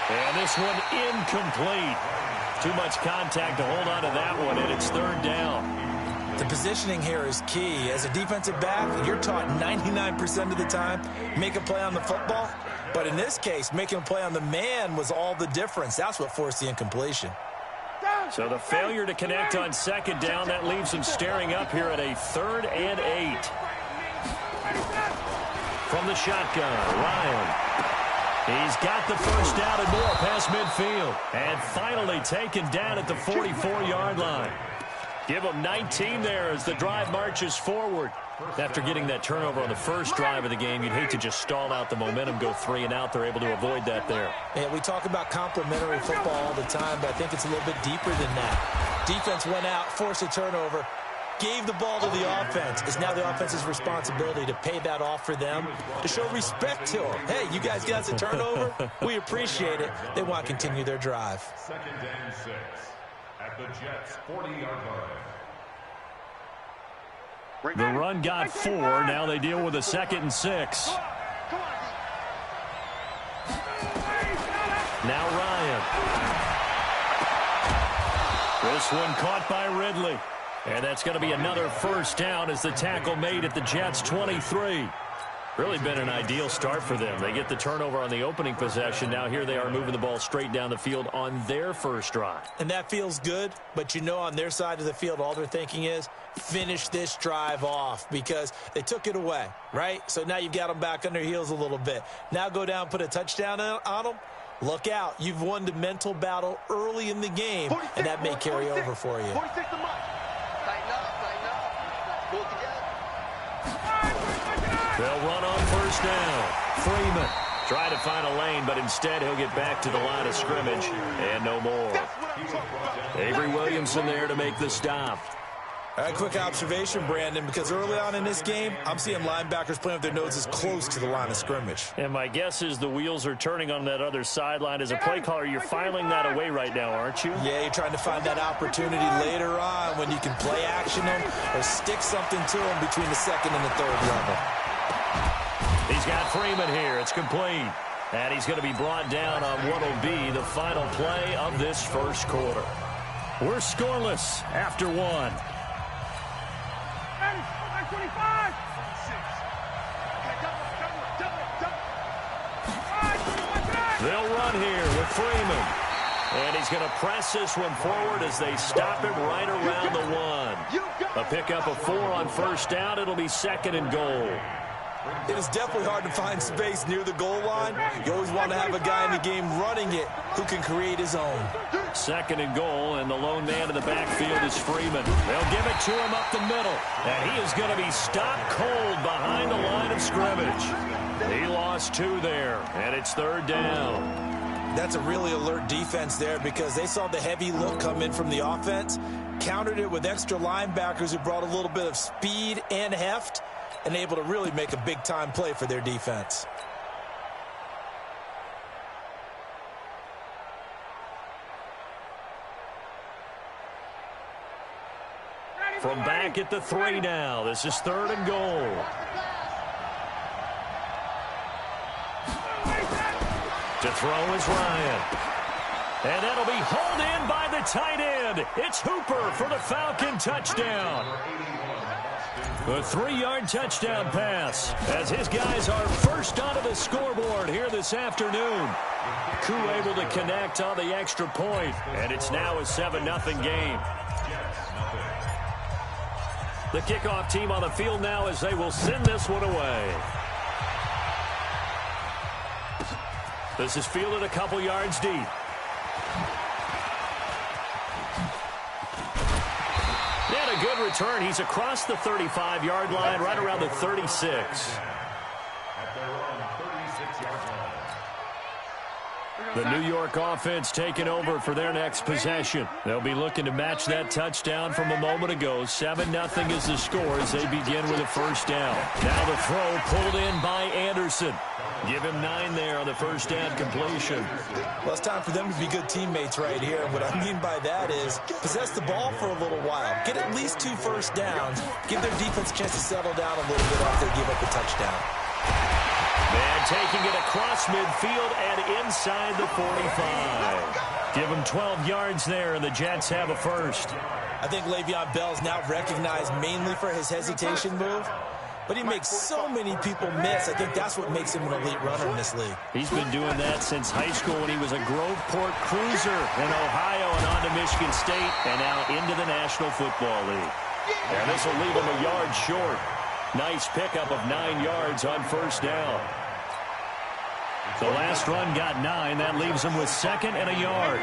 And this one incomplete. Too much contact to hold on to that one, and it's 3rd down. The positioning here is key. As a defensive back, you're taught 99% of the time, make a play on the football. But in this case, making a play on the man was all the difference. That's what forced the incompletion. So the failure to connect on 2nd down, that leaves him staring up here at a 3rd and 8. From the shotgun, Ryan. He's got the first down and more past midfield. And finally taken down at the 44-yard line. Give them 19 there as the drive marches forward. After getting that turnover on the first drive of the game, you'd hate to just stall out the momentum, go 3 and out. They're able to avoid that there. And we talk about complementary football all the time, but I think it's a little bit deeper than that. Defense went out, forced a turnover, gave the ball to the offense. It's now the offense's responsibility to pay that off for them, to show respect to them. Hey, you guys got us a turnover? We appreciate it. They want to continue their drive. 2nd and 6 at the Jets' 40-yard line. The run got 4. Now they deal with a 2nd and 6. Now Ryan. This one caught by Ridley. And that's going to be another first down as the tackle made at the Jets' 23. Really been an ideal start for them. They get the turnover on the opening possession. Now here they are moving the ball straight down the field on their first drive. And that feels good, but you know on their side of the field all they're thinking is finish this drive off because they took it away, right? So now you've got them back on their heels a little bit. Now go down, put a touchdown on them. Look out. You've won the mental battle early in the game, and that may carry over for you. 46 to Mike. Tighten up. Pull it together. They'll run on first down. Freeman try to find a lane, but instead he'll get back to the line of scrimmage and no more. Avery Williamson there to make the stop. All right, quick observation, Brandon, because early on in this game, I'm seeing linebackers playing with their noses close to the line of scrimmage. And my guess is the wheels are turning on that other sideline. As a play caller, you're filing that away right now, aren't you? Yeah, you're trying to find that opportunity later on when you can play action them or stick something to them between the 2nd and the 3rd level. He's got Freeman here. It's complete. And he's going to be brought down on what will be the final play of this first quarter. We're scoreless after 1. They'll run here with Freeman. And he's going to press this one forward as they stop him right around the 1. A pickup of 4 on first down. It'll be 2nd and goal. It is definitely hard to find space near the goal line. You always want to have a guy in the game running it who can create his own. 2nd and goal, and the lone man in the backfield is Freeman. They'll give it to him up the middle, and he is going to be stopped cold behind the line of scrimmage. He lost 2 there, and it's 3rd down. That's a really alert defense there because they saw the heavy look come in from the offense, countered it with extra linebackers who brought a little bit of speed and heft, and able to really make a big-time play for their defense. From back at the 3 now, this is 3rd and goal. To throw is Ryan. And that'll be hauled in by the tight end. It's Hooper for the Falcon touchdown. A 3-yard touchdown pass as his guys are first onto the scoreboard here this afternoon. Koo able to connect on the extra point, and it's now a 7-0 game. The kickoff team on the field now as they will send this one away. This is fielded a couple yards deep. And a good return. He's across the 35-yard line, right around the 36. At their own 36-yard line. The New York offense taking over for their next possession. They'll be looking to match that touchdown from a moment ago. 7-0 is the score as they begin with a first down. Now the throw pulled in by Anderson. Give him 9 there on the first down completion. Well, it's time for them to be good teammates right here. And what I mean by that is possess the ball for a little while. Get at least 2 first downs. Give their defense a chance to settle down a little bit after they give up a touchdown. Man And taking it across midfield and inside the 45. Give him 12 yards there, and the Jets have a first. I think Le'Veon Bell's now recognized mainly for his hesitation move, but he makes so many people miss. I think that's what makes him an elite runner in this league. He's been doing that since high school when he was a Groveport Cruiser in Ohio and on to Michigan State and now into the National Football League. And this will leave him a yard short. Nice pickup of 9 yards on first down. The last run got 9. That leaves him with second and a yard.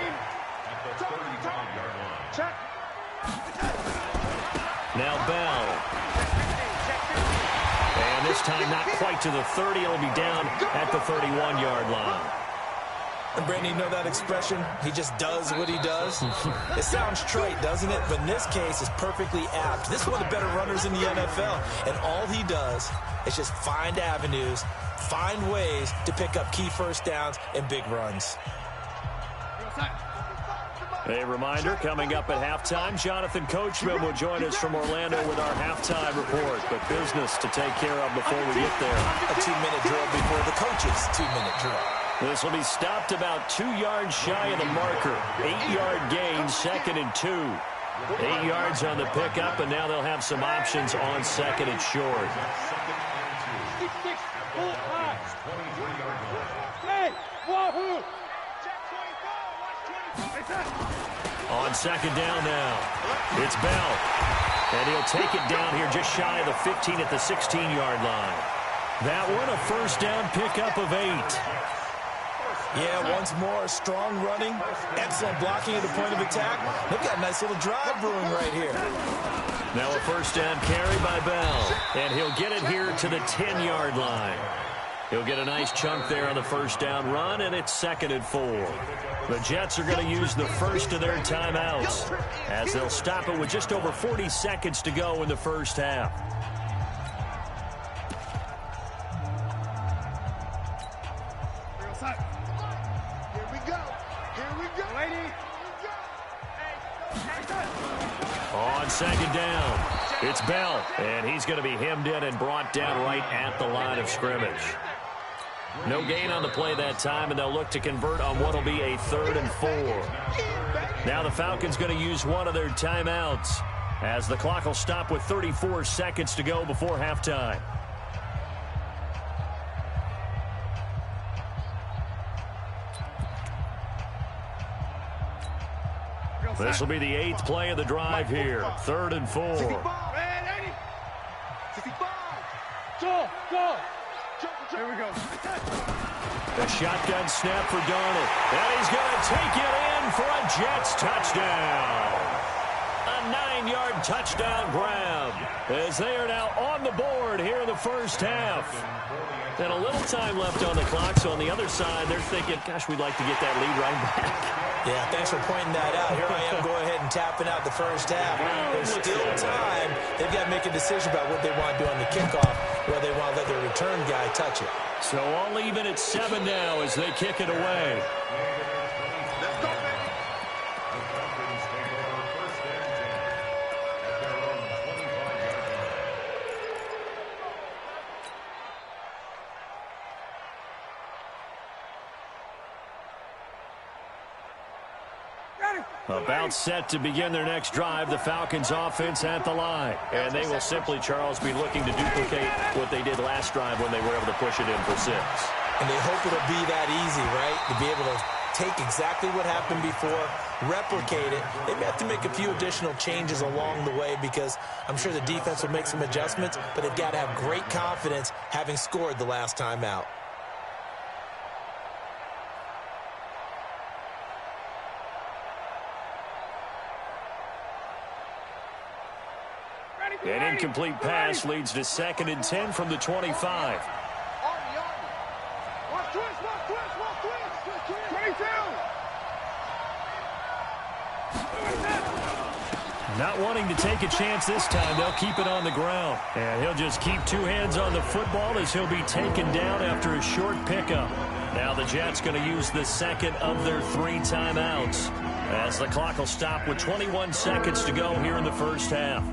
Now Bell. And this time not quite to the 30. It'll be down at the 31-yard line. And Brandon, you know that expression? He just does what he does. It sounds trite, doesn't it? But in this case, it's perfectly apt. This is one of the better runners in the NFL. And all he does is just find avenues, find ways to pick up key first downs and big runs. A reminder, coming up at halftime, Jonathan Coachman will join us from Orlando with our halftime report. But business to take care of before we get there. A 2-minute drill before the coach's 2-minute drill. This will be stopped about 2 yards shy of the marker. 8-yard gain, 2nd and 2. 8 yards on the pickup, and now they'll have some options on 2nd and short. On 2nd down now, it's Bell. And he'll take it down here just shy of the 15 at the 16-yard line. That one, a first down pickup of 8. Yeah, once more, strong running, excellent blocking at the point of attack. They've got a nice little drive brewing right here. Now a first down carry by Bell, and he'll get it here to the 10-yard line. He'll get a nice chunk there on the first down run, and it's 2nd and 4. The Jets are going to use the first of their timeouts as they'll stop it with just over 40 seconds to go in the first half. On 2nd down, it's Bell, and he's going to be hemmed in and brought down right at the line of scrimmage. No gain on the play that time, and they'll look to convert on what will be a 3rd and 4. Now the Falcons going to use one of their timeouts as the clock will stop with 34 seconds to go before halftime. This will be the 8th play of the drive here. 3rd and 4. Here we go. The shotgun snap for Darnold. And he's going to take it in for a Jets touchdown. A 9-yard touchdown grab as they are now on the board here in the first half. And a little time left on the clock, so on the other side, they're thinking, gosh, we'd like to get that lead right back. Yeah, thanks for pointing that out. Here I am, go ahead and tapping out the first half. There's still time. They've got to make a decision about what they want to do on the kickoff, whether they want to let their return guy touch it. So all even at 7 now as they kick it away. Let's go, baby. About set to begin their next drive, the Falcons offense at the line. And they will simply, Charles, be looking to duplicate what they did last drive when they were able to push it in for 6. And they hope it'll be that easy, right? To be able to take exactly what happened before, replicate it. They may have to make a few additional changes along the way because I'm sure the defense will make some adjustments, but they've got to have great confidence having scored the last time out. An incomplete pass leads to 2nd and 10 from the 25. Not wanting to take a chance this time, they'll keep it on the ground. And he'll just keep 2 hands on the football as he'll be taken down after a short pickup. Now the Jets going to use the 2nd of their 3 timeouts as the clock will stop with 21 seconds to go here in the first half.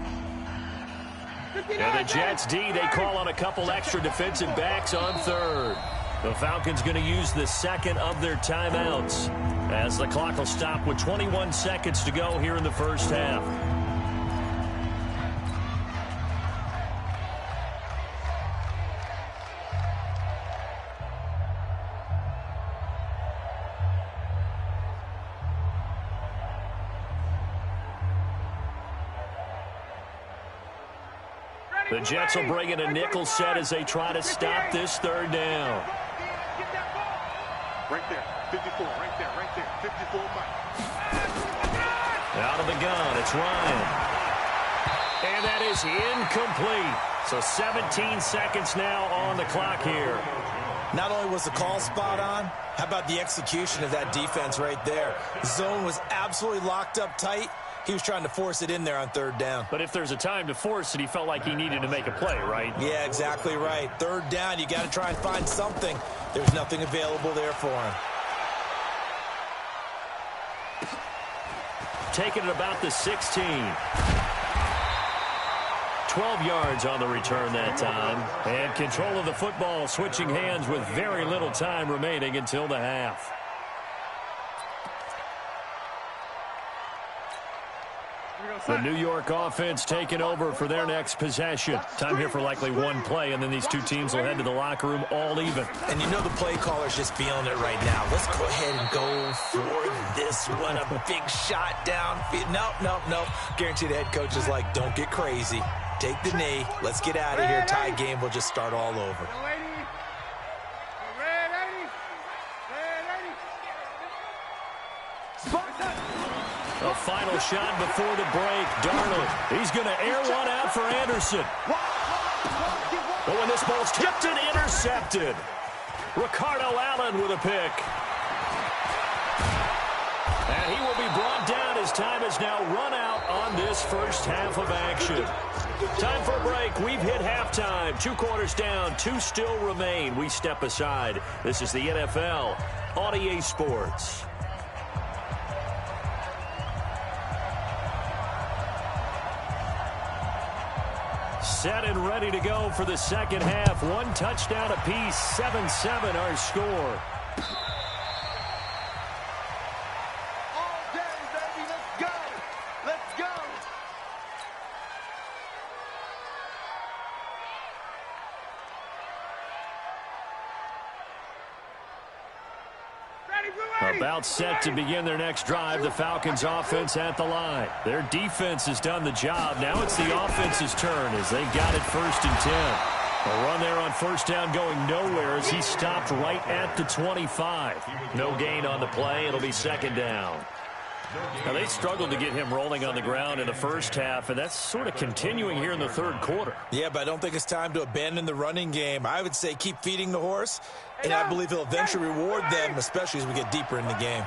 And the Jets D, they call on a couple extra defensive backs on 3rd. The Falcons going to use the second of their timeouts as the clock will stop with 21 seconds to go here in the first half. The Jets will bring in a nickel set as they try to stop this third down. Right there, 54, right there, 54, Mike. Out of the gun, it's Ryan. And that is incomplete. So 17 seconds now on the clock here. Not only was the call spot on, how about the execution of that defense right there? The zone was absolutely locked up tight. He was trying to force it in there on third down. But if there's a time to force it, he felt like he needed to make a play, right? Yeah, exactly right. Third down, you got to try and find something. There's nothing available there for him. Taking it about the 16. 12 yards on the return that time. And control of the football switching hands with very little time remaining until the half. The New York offense taking over for their next possession. Time here for likely one play, and then these two teams will head to the locker room all even. And you know the play caller's just feeling it right now. Let's go ahead and go for this one. A big shot downfield. Nope. Guarantee the head coach is like, don't get crazy. Take the knee. Let's get out of here. Tie game will just start all over. A final shot before the break. Darnold, he's going to air one out for Anderson. But when this ball's tipped and intercepted, Ricardo Allen with a pick. And he will be brought down as time has now run out on this first half of action. Time for a break. We've hit halftime. 2 quarters down. 2 still remain. We step aside. This is the NFL on EA Sports. Set and ready to go for the second half. 1 touchdown apiece. 7-7 our score. All day, baby. Let's go. Let's go. About set to begin their next drive. The Falcons offense at the line. Their defense has done the job. Now it's the offense's turn as they got it 1st and 10. A run there on first down going nowhere as he stopped right at the 25. No gain on the play. It'll be 2nd down. Now, they struggled to get him rolling on the ground in the first half, and that's sort of continuing here in the 3rd quarter. Yeah, but I don't think it's time to abandon the running game. I would say keep feeding the horse, and I believe he'll eventually reward them, especially as we get deeper in the game.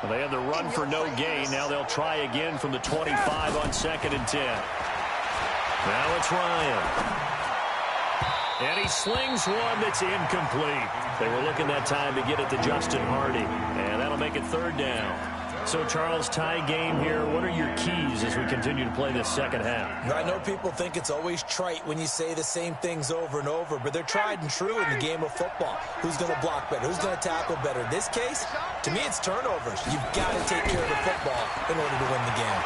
Well, they had the run for no gain. Now they'll try again from the 25 on 2nd and 10. Now it's Ryan. And he slings one that's incomplete. They were looking that time to get it to Justin Hardy, and that'll make it 3rd down. So, Charles, tie game here. What are your keys as we continue to play this second half? I know people think it's always trite when you say the same things over and over, but they're tried and true in the game of football. Who's going to block better? Who's going to tackle better? In this case, to me, it's turnovers. You've got to take care of the football in order to win the game.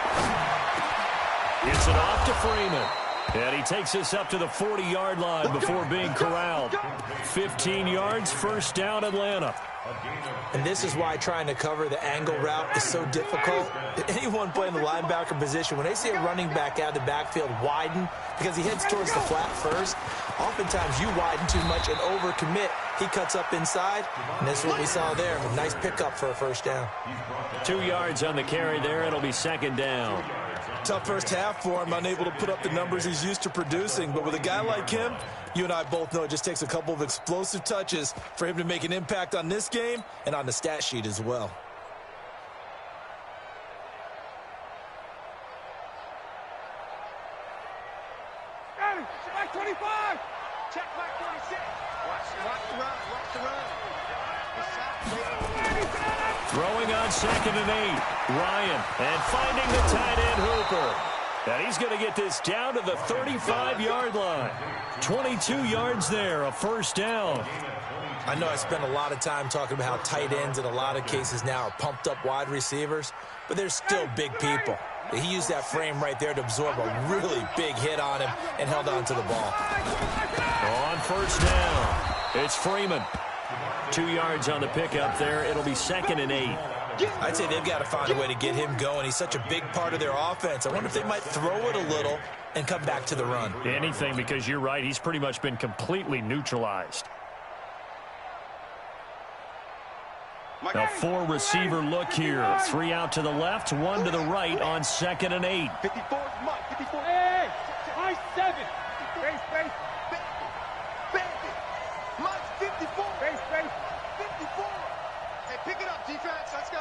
It's it off to Freeman. And he takes us up to the 40-yard line before being corralled. 15 yards, 1st down, Atlanta. And this is why trying to cover the angle route is so difficult. Anyone playing the linebacker position, when they see a running back out of the backfield widen because he heads towards the flat first, oftentimes you widen too much and overcommit. He cuts up inside, and this is what we saw there. A nice pickup for a 1st down. 2 yards on the carry there. It'll be 2nd down. Tough first half for him, unable to put up the numbers he's used to producing. But with a guy like him, you and I both know it just takes a couple of explosive touches for him to make an impact on this game and on the stat sheet as well. Check 25. Check back 46. Watch the run. Watch the run. Throwing on 2nd and 8. Ryan, and finding the tight end Hooper. And he's going to get this down to the 35-yard line. 22 yards there, a 1st down. I know I spend a lot of time talking about how tight ends in a lot of cases now are pumped up wide receivers, but they're still big people. He used that frame right there to absorb a really big hit on him and held on to the ball. On first down, it's Freeman. 2 yards on the pickup there. It'll be 2nd and 8. I'd say they've got to find a way to get him going. He's such a big part of their offense. I wonder if they might throw it a little and come back to the run. Anything, because you're right. He's pretty much been completely neutralized. A 4-receiver look here. 3 out to the left, 1 to the right on 2nd and 8. 54 is Mike. 54. Hey, I 7. Base. Bandit. Mike's 54. Base. 54. Hey, pick it up, defense. Let's go.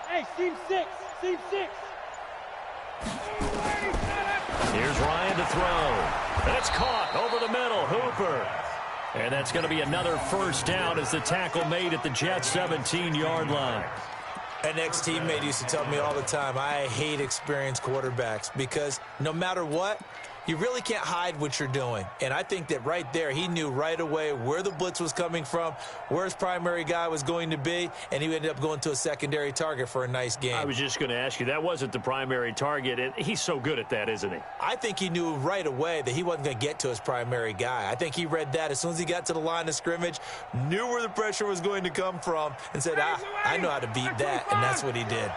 Hey, seam 6. Here's Ryan to throw. And it's caught over the middle. Hooper. And that's going to be another first down as the tackle made at the Jets' 17-yard line. An ex-teammate used to tell me all the time, I hate experienced quarterbacks because no matter what, you really can't hide what you're doing. And I think that right there, he knew right away where the blitz was coming from, where his primary guy was going to be, and he ended up going to a secondary target for a nice game. I was just going to ask you, that wasn't the primary target, and he's so good at that, isn't he? I think he knew right away that he wasn't going to get to his primary guy. I think he read that as soon as he got to the line of scrimmage, knew where the pressure was going to come from, and said, I know how to beat that, and that's what he did.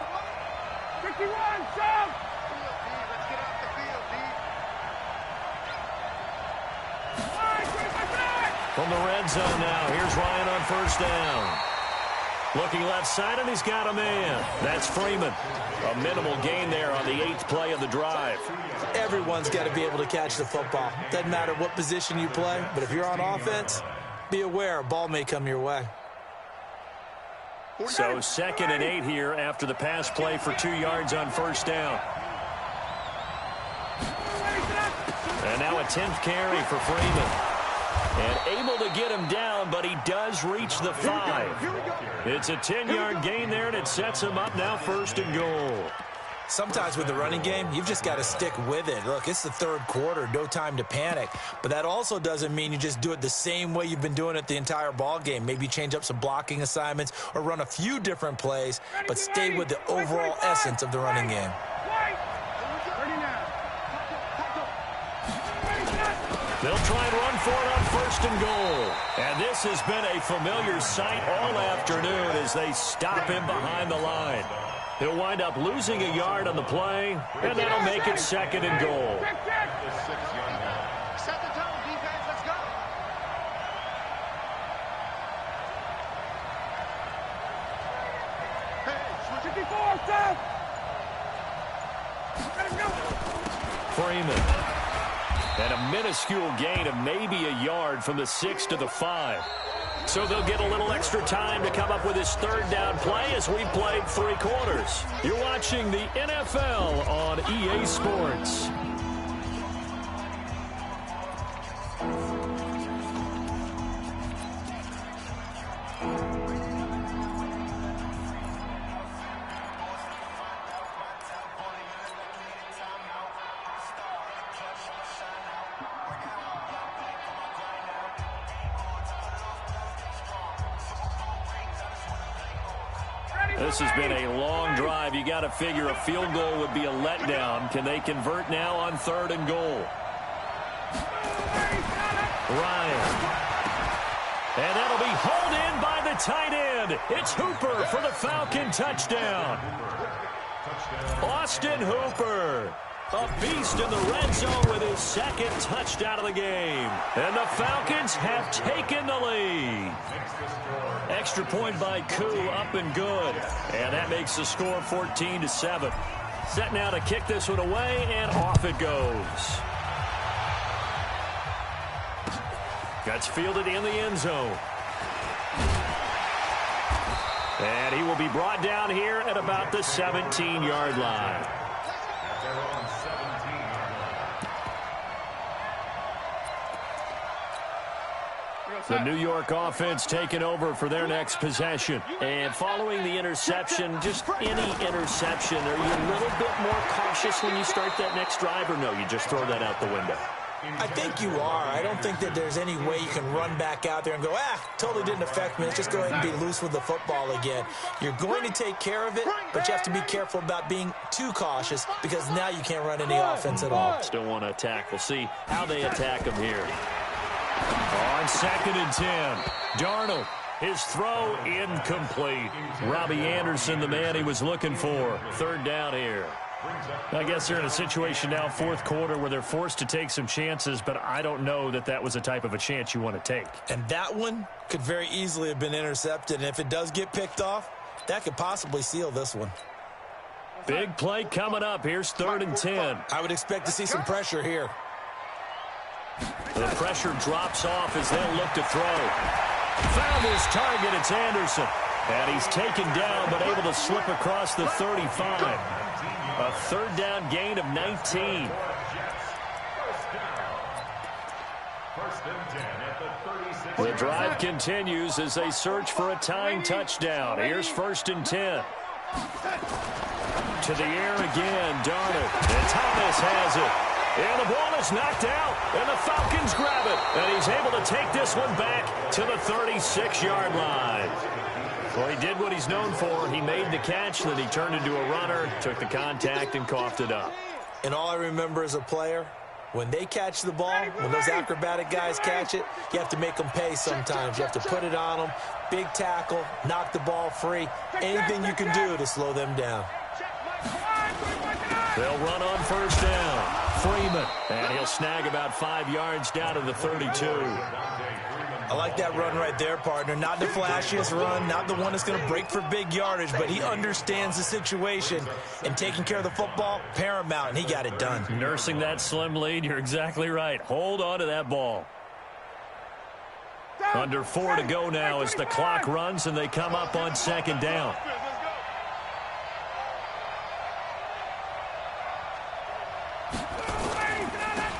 51, jump! Let's get off the field, D. From the red zone now, here's Ryan on first down. Looking left side, and he's got a man. That's Freeman. A minimal gain there on the 8th play of the drive. Everyone's got to be able to catch the football. Doesn't matter what position you play, but if you're on offense, be aware a ball may come your way. So 2nd and 8 here after the pass play for 2 yards on first down. And now a 10th carry for Freeman. And able to get him down, but he does reach the 5. It's a 10-yard gain there, and it sets him up now 1st and goal. Sometimes with the running game, you've just got to stick with it. Look, it's the 3rd quarter, no time to panic. But that also doesn't mean you just do it the same way you've been doing it the entire ball game. Maybe change up some blocking assignments or run a few different plays, but stay with the overall essence of the running game. They'll try and run for it on 1st and goal. And this has been a familiar sight all afternoon as they stop him behind the line. He'll wind up losing a yard on the play, and that'll make it 2nd and goal. Set the tone, defense. Let's go. Hey, 54, stop! Freeman. And a minuscule gain of maybe a yard from the 6 to the 5. So they'll get a little extra time to come up with his 3rd down play as we've played 3 quarters. You're watching the NFL on EA Sports. This has been a long drive. You got to figure a field goal would be a letdown. Can they convert now on 3rd and goal? Ryan. And that'll be hauled in by the tight end. It's Hooper for the Falcon touchdown. Austin Hooper, a beast in the red zone with his 2nd touchdown of the game. And the Falcons have taken the lead. Extra point by Koo, up and good. And that makes the score 14-7. Set now to kick this one away, and off it goes. That's fielded in the end zone. And he will be brought down here at about the 17-yard line. The New York offense taking over for their next possession. And following the interception, just any interception, are you a little bit more cautious when you start that next drive, or no, you just throw that out the window? I think you are. I don't think that there's any way you can run back out there and go, totally didn't affect me. Let's just go ahead and be loose with the football again. You're going to take care of it, but you have to be careful about being too cautious because now you can't run any offense at all. Still want to attack. We'll see how they attack him here. On 2nd and 10, Darnold. His throw incomplete. Robbie Anderson, the man he was looking for. 3rd down here. I guess they're in a situation now, 4th quarter, where they're forced to take some chances, but I don't know that that was the type of a chance you want to take. And that one could very easily have been intercepted, and if it does get picked off, that could possibly seal this one. Big play coming up. Here's 3rd and 10. I would expect to see some pressure here. The pressure drops off as they'll look to throw. Found his target. It's Anderson. And he's taken down, but able to slip across the 35. A 3rd down gain of 19. The drive continues as they search for a tying touchdown. Here's 1st and 10. To the air again, Darnold. And Thomas has it. And the ball is knocked out, and the Falcons grab it. And he's able to take this one back to the 36-yard line. Well, he did what he's known for. He made the catch, then he turned into a runner, took the contact, and coughed it up. And all I remember as a player, when they catch the ball, when those acrobatic guys catch it, you have to make them pay sometimes. You have to put it on them, big tackle, knock the ball free, anything you can do to slow them down. They'll run on 1st down. Freeman, and he'll snag about 5 yards down to the 32. I like that run right there, partner. Not the flashiest run, not the one that's going to break for big yardage, but he understands the situation, and taking care of the football, paramount, and he got it done. Nursing that slim lead, you're exactly right. Hold on to that ball. Under 4 to go now as the clock runs, and they come up on 2nd down.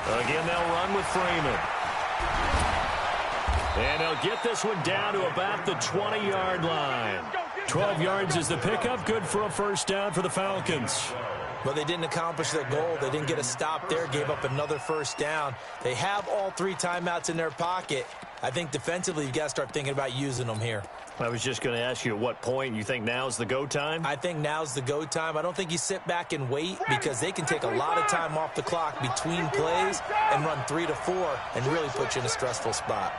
Again, they'll run with Freeman. And they'll get this one down to about the 20-yard line. 12 yards is the pickup. Good for a 1st down for the Falcons. Well, they didn't accomplish their goal. They didn't get a stop there, gave up another 1st down. They have all 3 timeouts in their pocket. I think defensively you've got to start thinking about using them here. I was just going to ask you at what point you think now's the go time? I think now's the go time. I don't think you sit back and wait because they can take a lot of time off the clock between plays and run 3 to 4 and really put you in a stressful spot.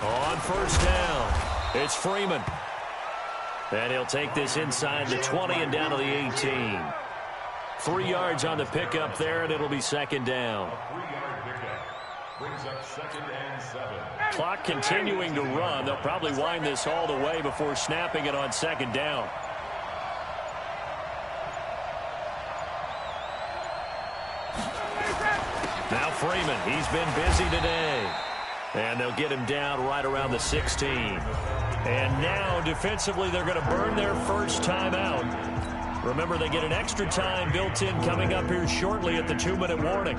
On 1st down, it's Freeman. And he'll take this inside the 20 and down to the 18. 3 yards on the pickup there, and it'll be 2nd down. A 3-yard pickup brings up 2nd and 7. Clock continuing to run. They'll probably wind this all the way before snapping it on 2nd down. Now Freeman, he's been busy today. And they'll get him down right around the 16. And now, defensively, they're going to burn their 1st timeout. Remember, they get an extra time built in coming up here shortly at the 2-minute warning.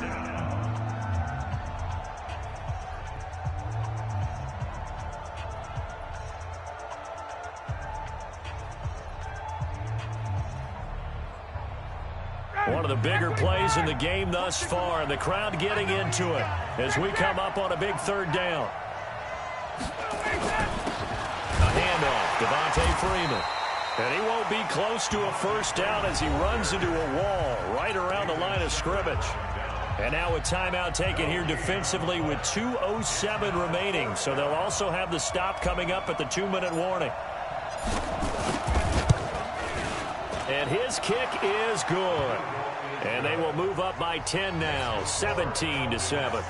One of the bigger plays in the game thus far, and the crowd getting into it as we come up on a big 3rd down. A handoff, Devontae Freeman. And he won't be close to a 1st down as he runs into a wall right around the line of scrimmage. And now a timeout taken here defensively with 2:07 remaining. So they'll also have the stop coming up at the 2-minute warning. And his kick is good. And they will move up by 10 now, 17-7.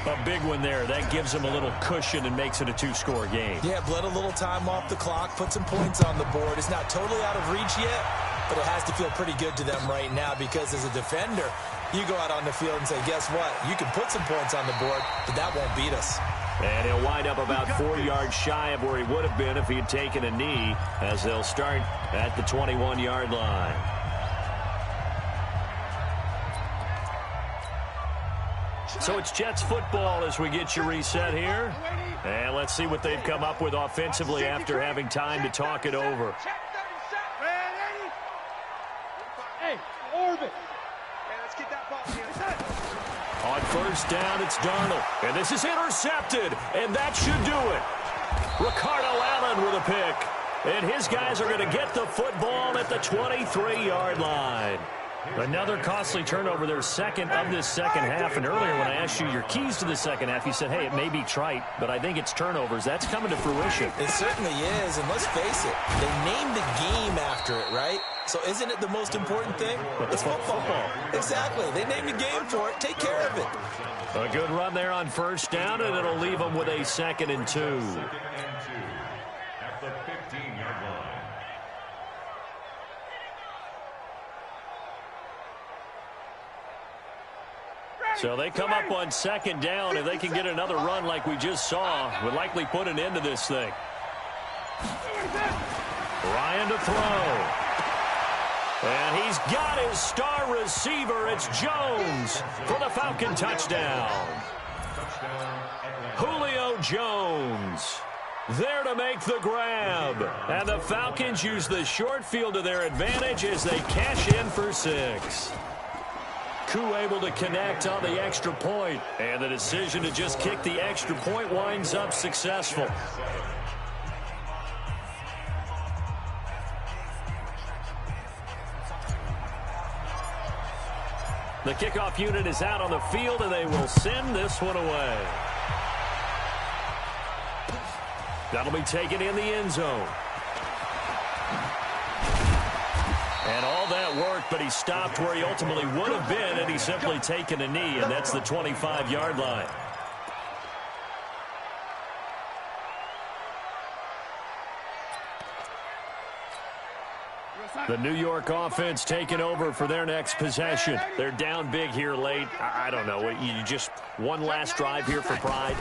A big one there. That gives them a little cushion and makes it a 2-score game. Yeah, bled a little time off the clock, put some points on the board. It's not totally out of reach yet, but it has to feel pretty good to them right now because as a defender, you go out on the field and say, guess what? You can put some points on the board, but that won't beat us. And he'll wind up about 4 yards shy of where he would have been if he had taken a knee as they'll start at the 21-yard line. So it's Jets football as we get you reset here. And let's see what they've come up with offensively after having time to talk it over. Hey, orbit. Let's get that ball here. On first down, it's Darnold. And this is intercepted. And that should do it. Ricardo Allen with a pick. And his guys are going to get the football at the 23-yard line. Another costly turnover, their second of this second half. And earlier when I asked you your keys to the second half, you said, hey, it may be trite, but I think it's turnovers. That's coming to fruition. It certainly is, and let's face it, they named the game after it, right? So isn't it the most important thing? It's football. Exactly. They named the game for it. Take care of it. A good run there on first down, and it'll leave them with a 2nd and 2. At the 15-yard line. So they come up on 2nd down. If they can get another run like we just saw, would likely put an end to this thing. Ryan to throw. And he's got his star receiver. It's Jones for the Falcon touchdown. Julio Jones there to make the grab. And the Falcons use the short field to their advantage as they cash in for 6. Koo able to connect on the extra point. And the decision to just kick the extra point winds up successful. The kickoff unit is out on the field, and they will send this one away. That'll be taken in the end zone. And all that worked, but he stopped where he ultimately would have been, and he's simply taken a knee, and that's the 25-yard line. The New York offense taking over for their next possession. They're down big here late. I don't know. You just one last drive here for pride?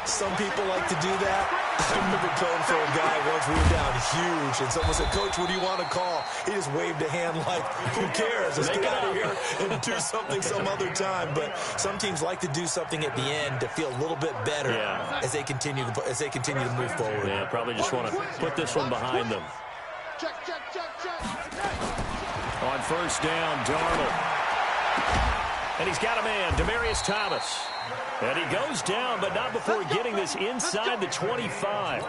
Some people like to do that. I remember playing for a guy once we were down huge, and someone said, Coach, what do you want to call? He just waved a hand like, who cares? Let's get out of here and do something some other time. But some teams like to do something at the end to feel a little bit better as they continue to move forward. Yeah, probably just want to put this one behind them. Check. On first down, Darnold. And he's got a man, Demaryius Thomas. And he goes down, but not before getting this inside the 25.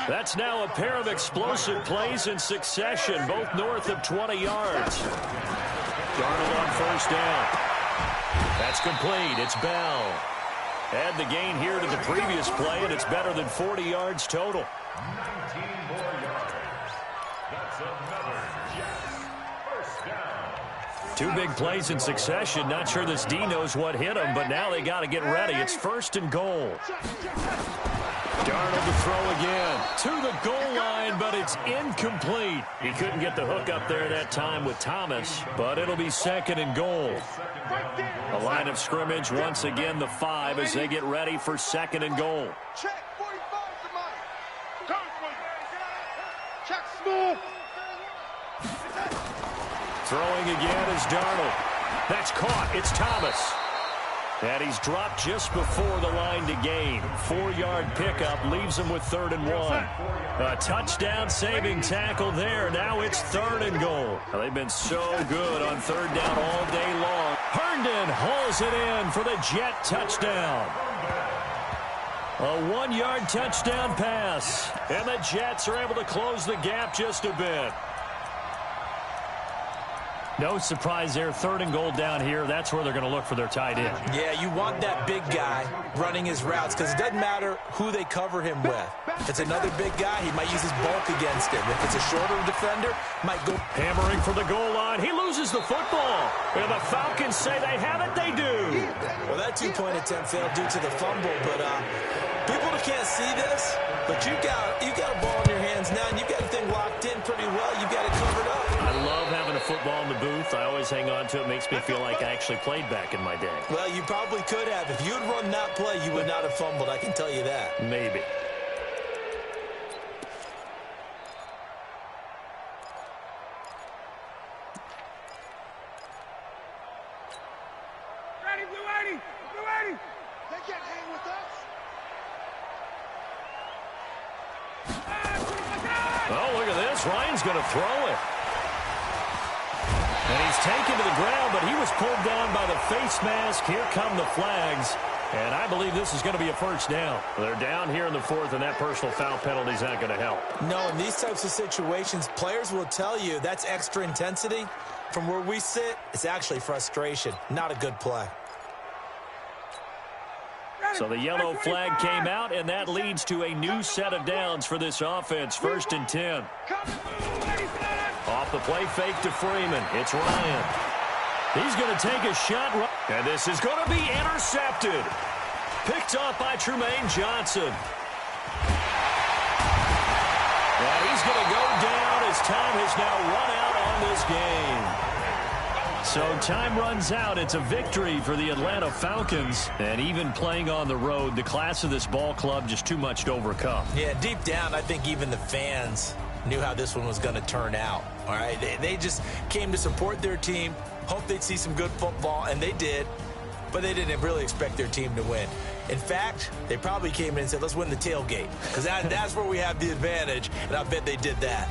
That's now a pair of explosive plays in succession, both north of 20 yards. Darnold on first down. That's complete. It's Bell. Add the gain here to the previous play, and it's better than 40 yards total. 19 more yards. That's another Jets first down. 2 big plays in succession. Not sure this D knows what hit him, but now they got to get ready. It's 1st and goal. Darnold to throw again to the goal line, but it's incomplete. He couldn't get the hook up there that time with Thomas, but it'll be 2nd and goal. A line of scrimmage once again, the 5 as they get ready for 2nd and goal. Check 45 somebody. Check smooth. Throwing again is Darnold. That's caught. It's Thomas. And he's dropped just before the line to gain. 4-yard pickup leaves him with 3rd and 1. A touchdown saving tackle there. Now it's 3rd and goal. Well, they've been so good on 3rd down all day long. Herndon hauls it in for the Jet touchdown. A 1-yard touchdown pass. And the Jets are able to close the gap just a bit. No surprise there, 3rd and goal down here. That's where they're going to look for their tight end. Yeah, you want that big guy running his routes because it doesn't matter who they cover him with. If it's another big guy, he might use his bulk against him. If it's a shorter defender, might go. Hammering for the goal line. He loses the football. And the Falcons say they have it. They do. Well, that 2-point attempt failed due to the fumble, but people that can't see this, but you got a ball in your hands now, and you've got the thing locked in pretty well. You've got it covered up. I love having a football in the booth. I always hang on to it. It makes me feel like I actually played back in my day. Well, you probably could have. If you had run that play, you would not have fumbled. I can tell you that. Maybe. Ready, Blue 80. They can't hang with us. Oh, look at this. Ryan's going to throw it. And he's taken to the ground, but he was pulled down by the face mask. Here come the flags. And I believe this is going to be a first down. They're down here in the fourth, and that personal foul penalty is not going to help. No, in these types of situations, players will tell you that's extra intensity. From where we sit, it's actually frustration. Not a good play. So the yellow flag came out, and that leads to a new set of downs for this offense. 1st and 10. Off the play fake to Freeman. It's Ryan. He's going to take a shot. And this is going to be intercepted. Picked off by Tremaine Johnson. And he's going to go down as time has now run out on this game. So time runs out. It's a victory for the Atlanta Falcons. And even playing on the road, the class of this ball club just too much to overcome. Yeah, deep down, I think even the fans knew how this one was going to turn out. All right, they just came to support their team, hoped they'd see some good football, and they did. But they didn't really expect their team to win. In fact, they probably came in and said, let's win the tailgate, because that's where we have the advantage, and I bet they did that.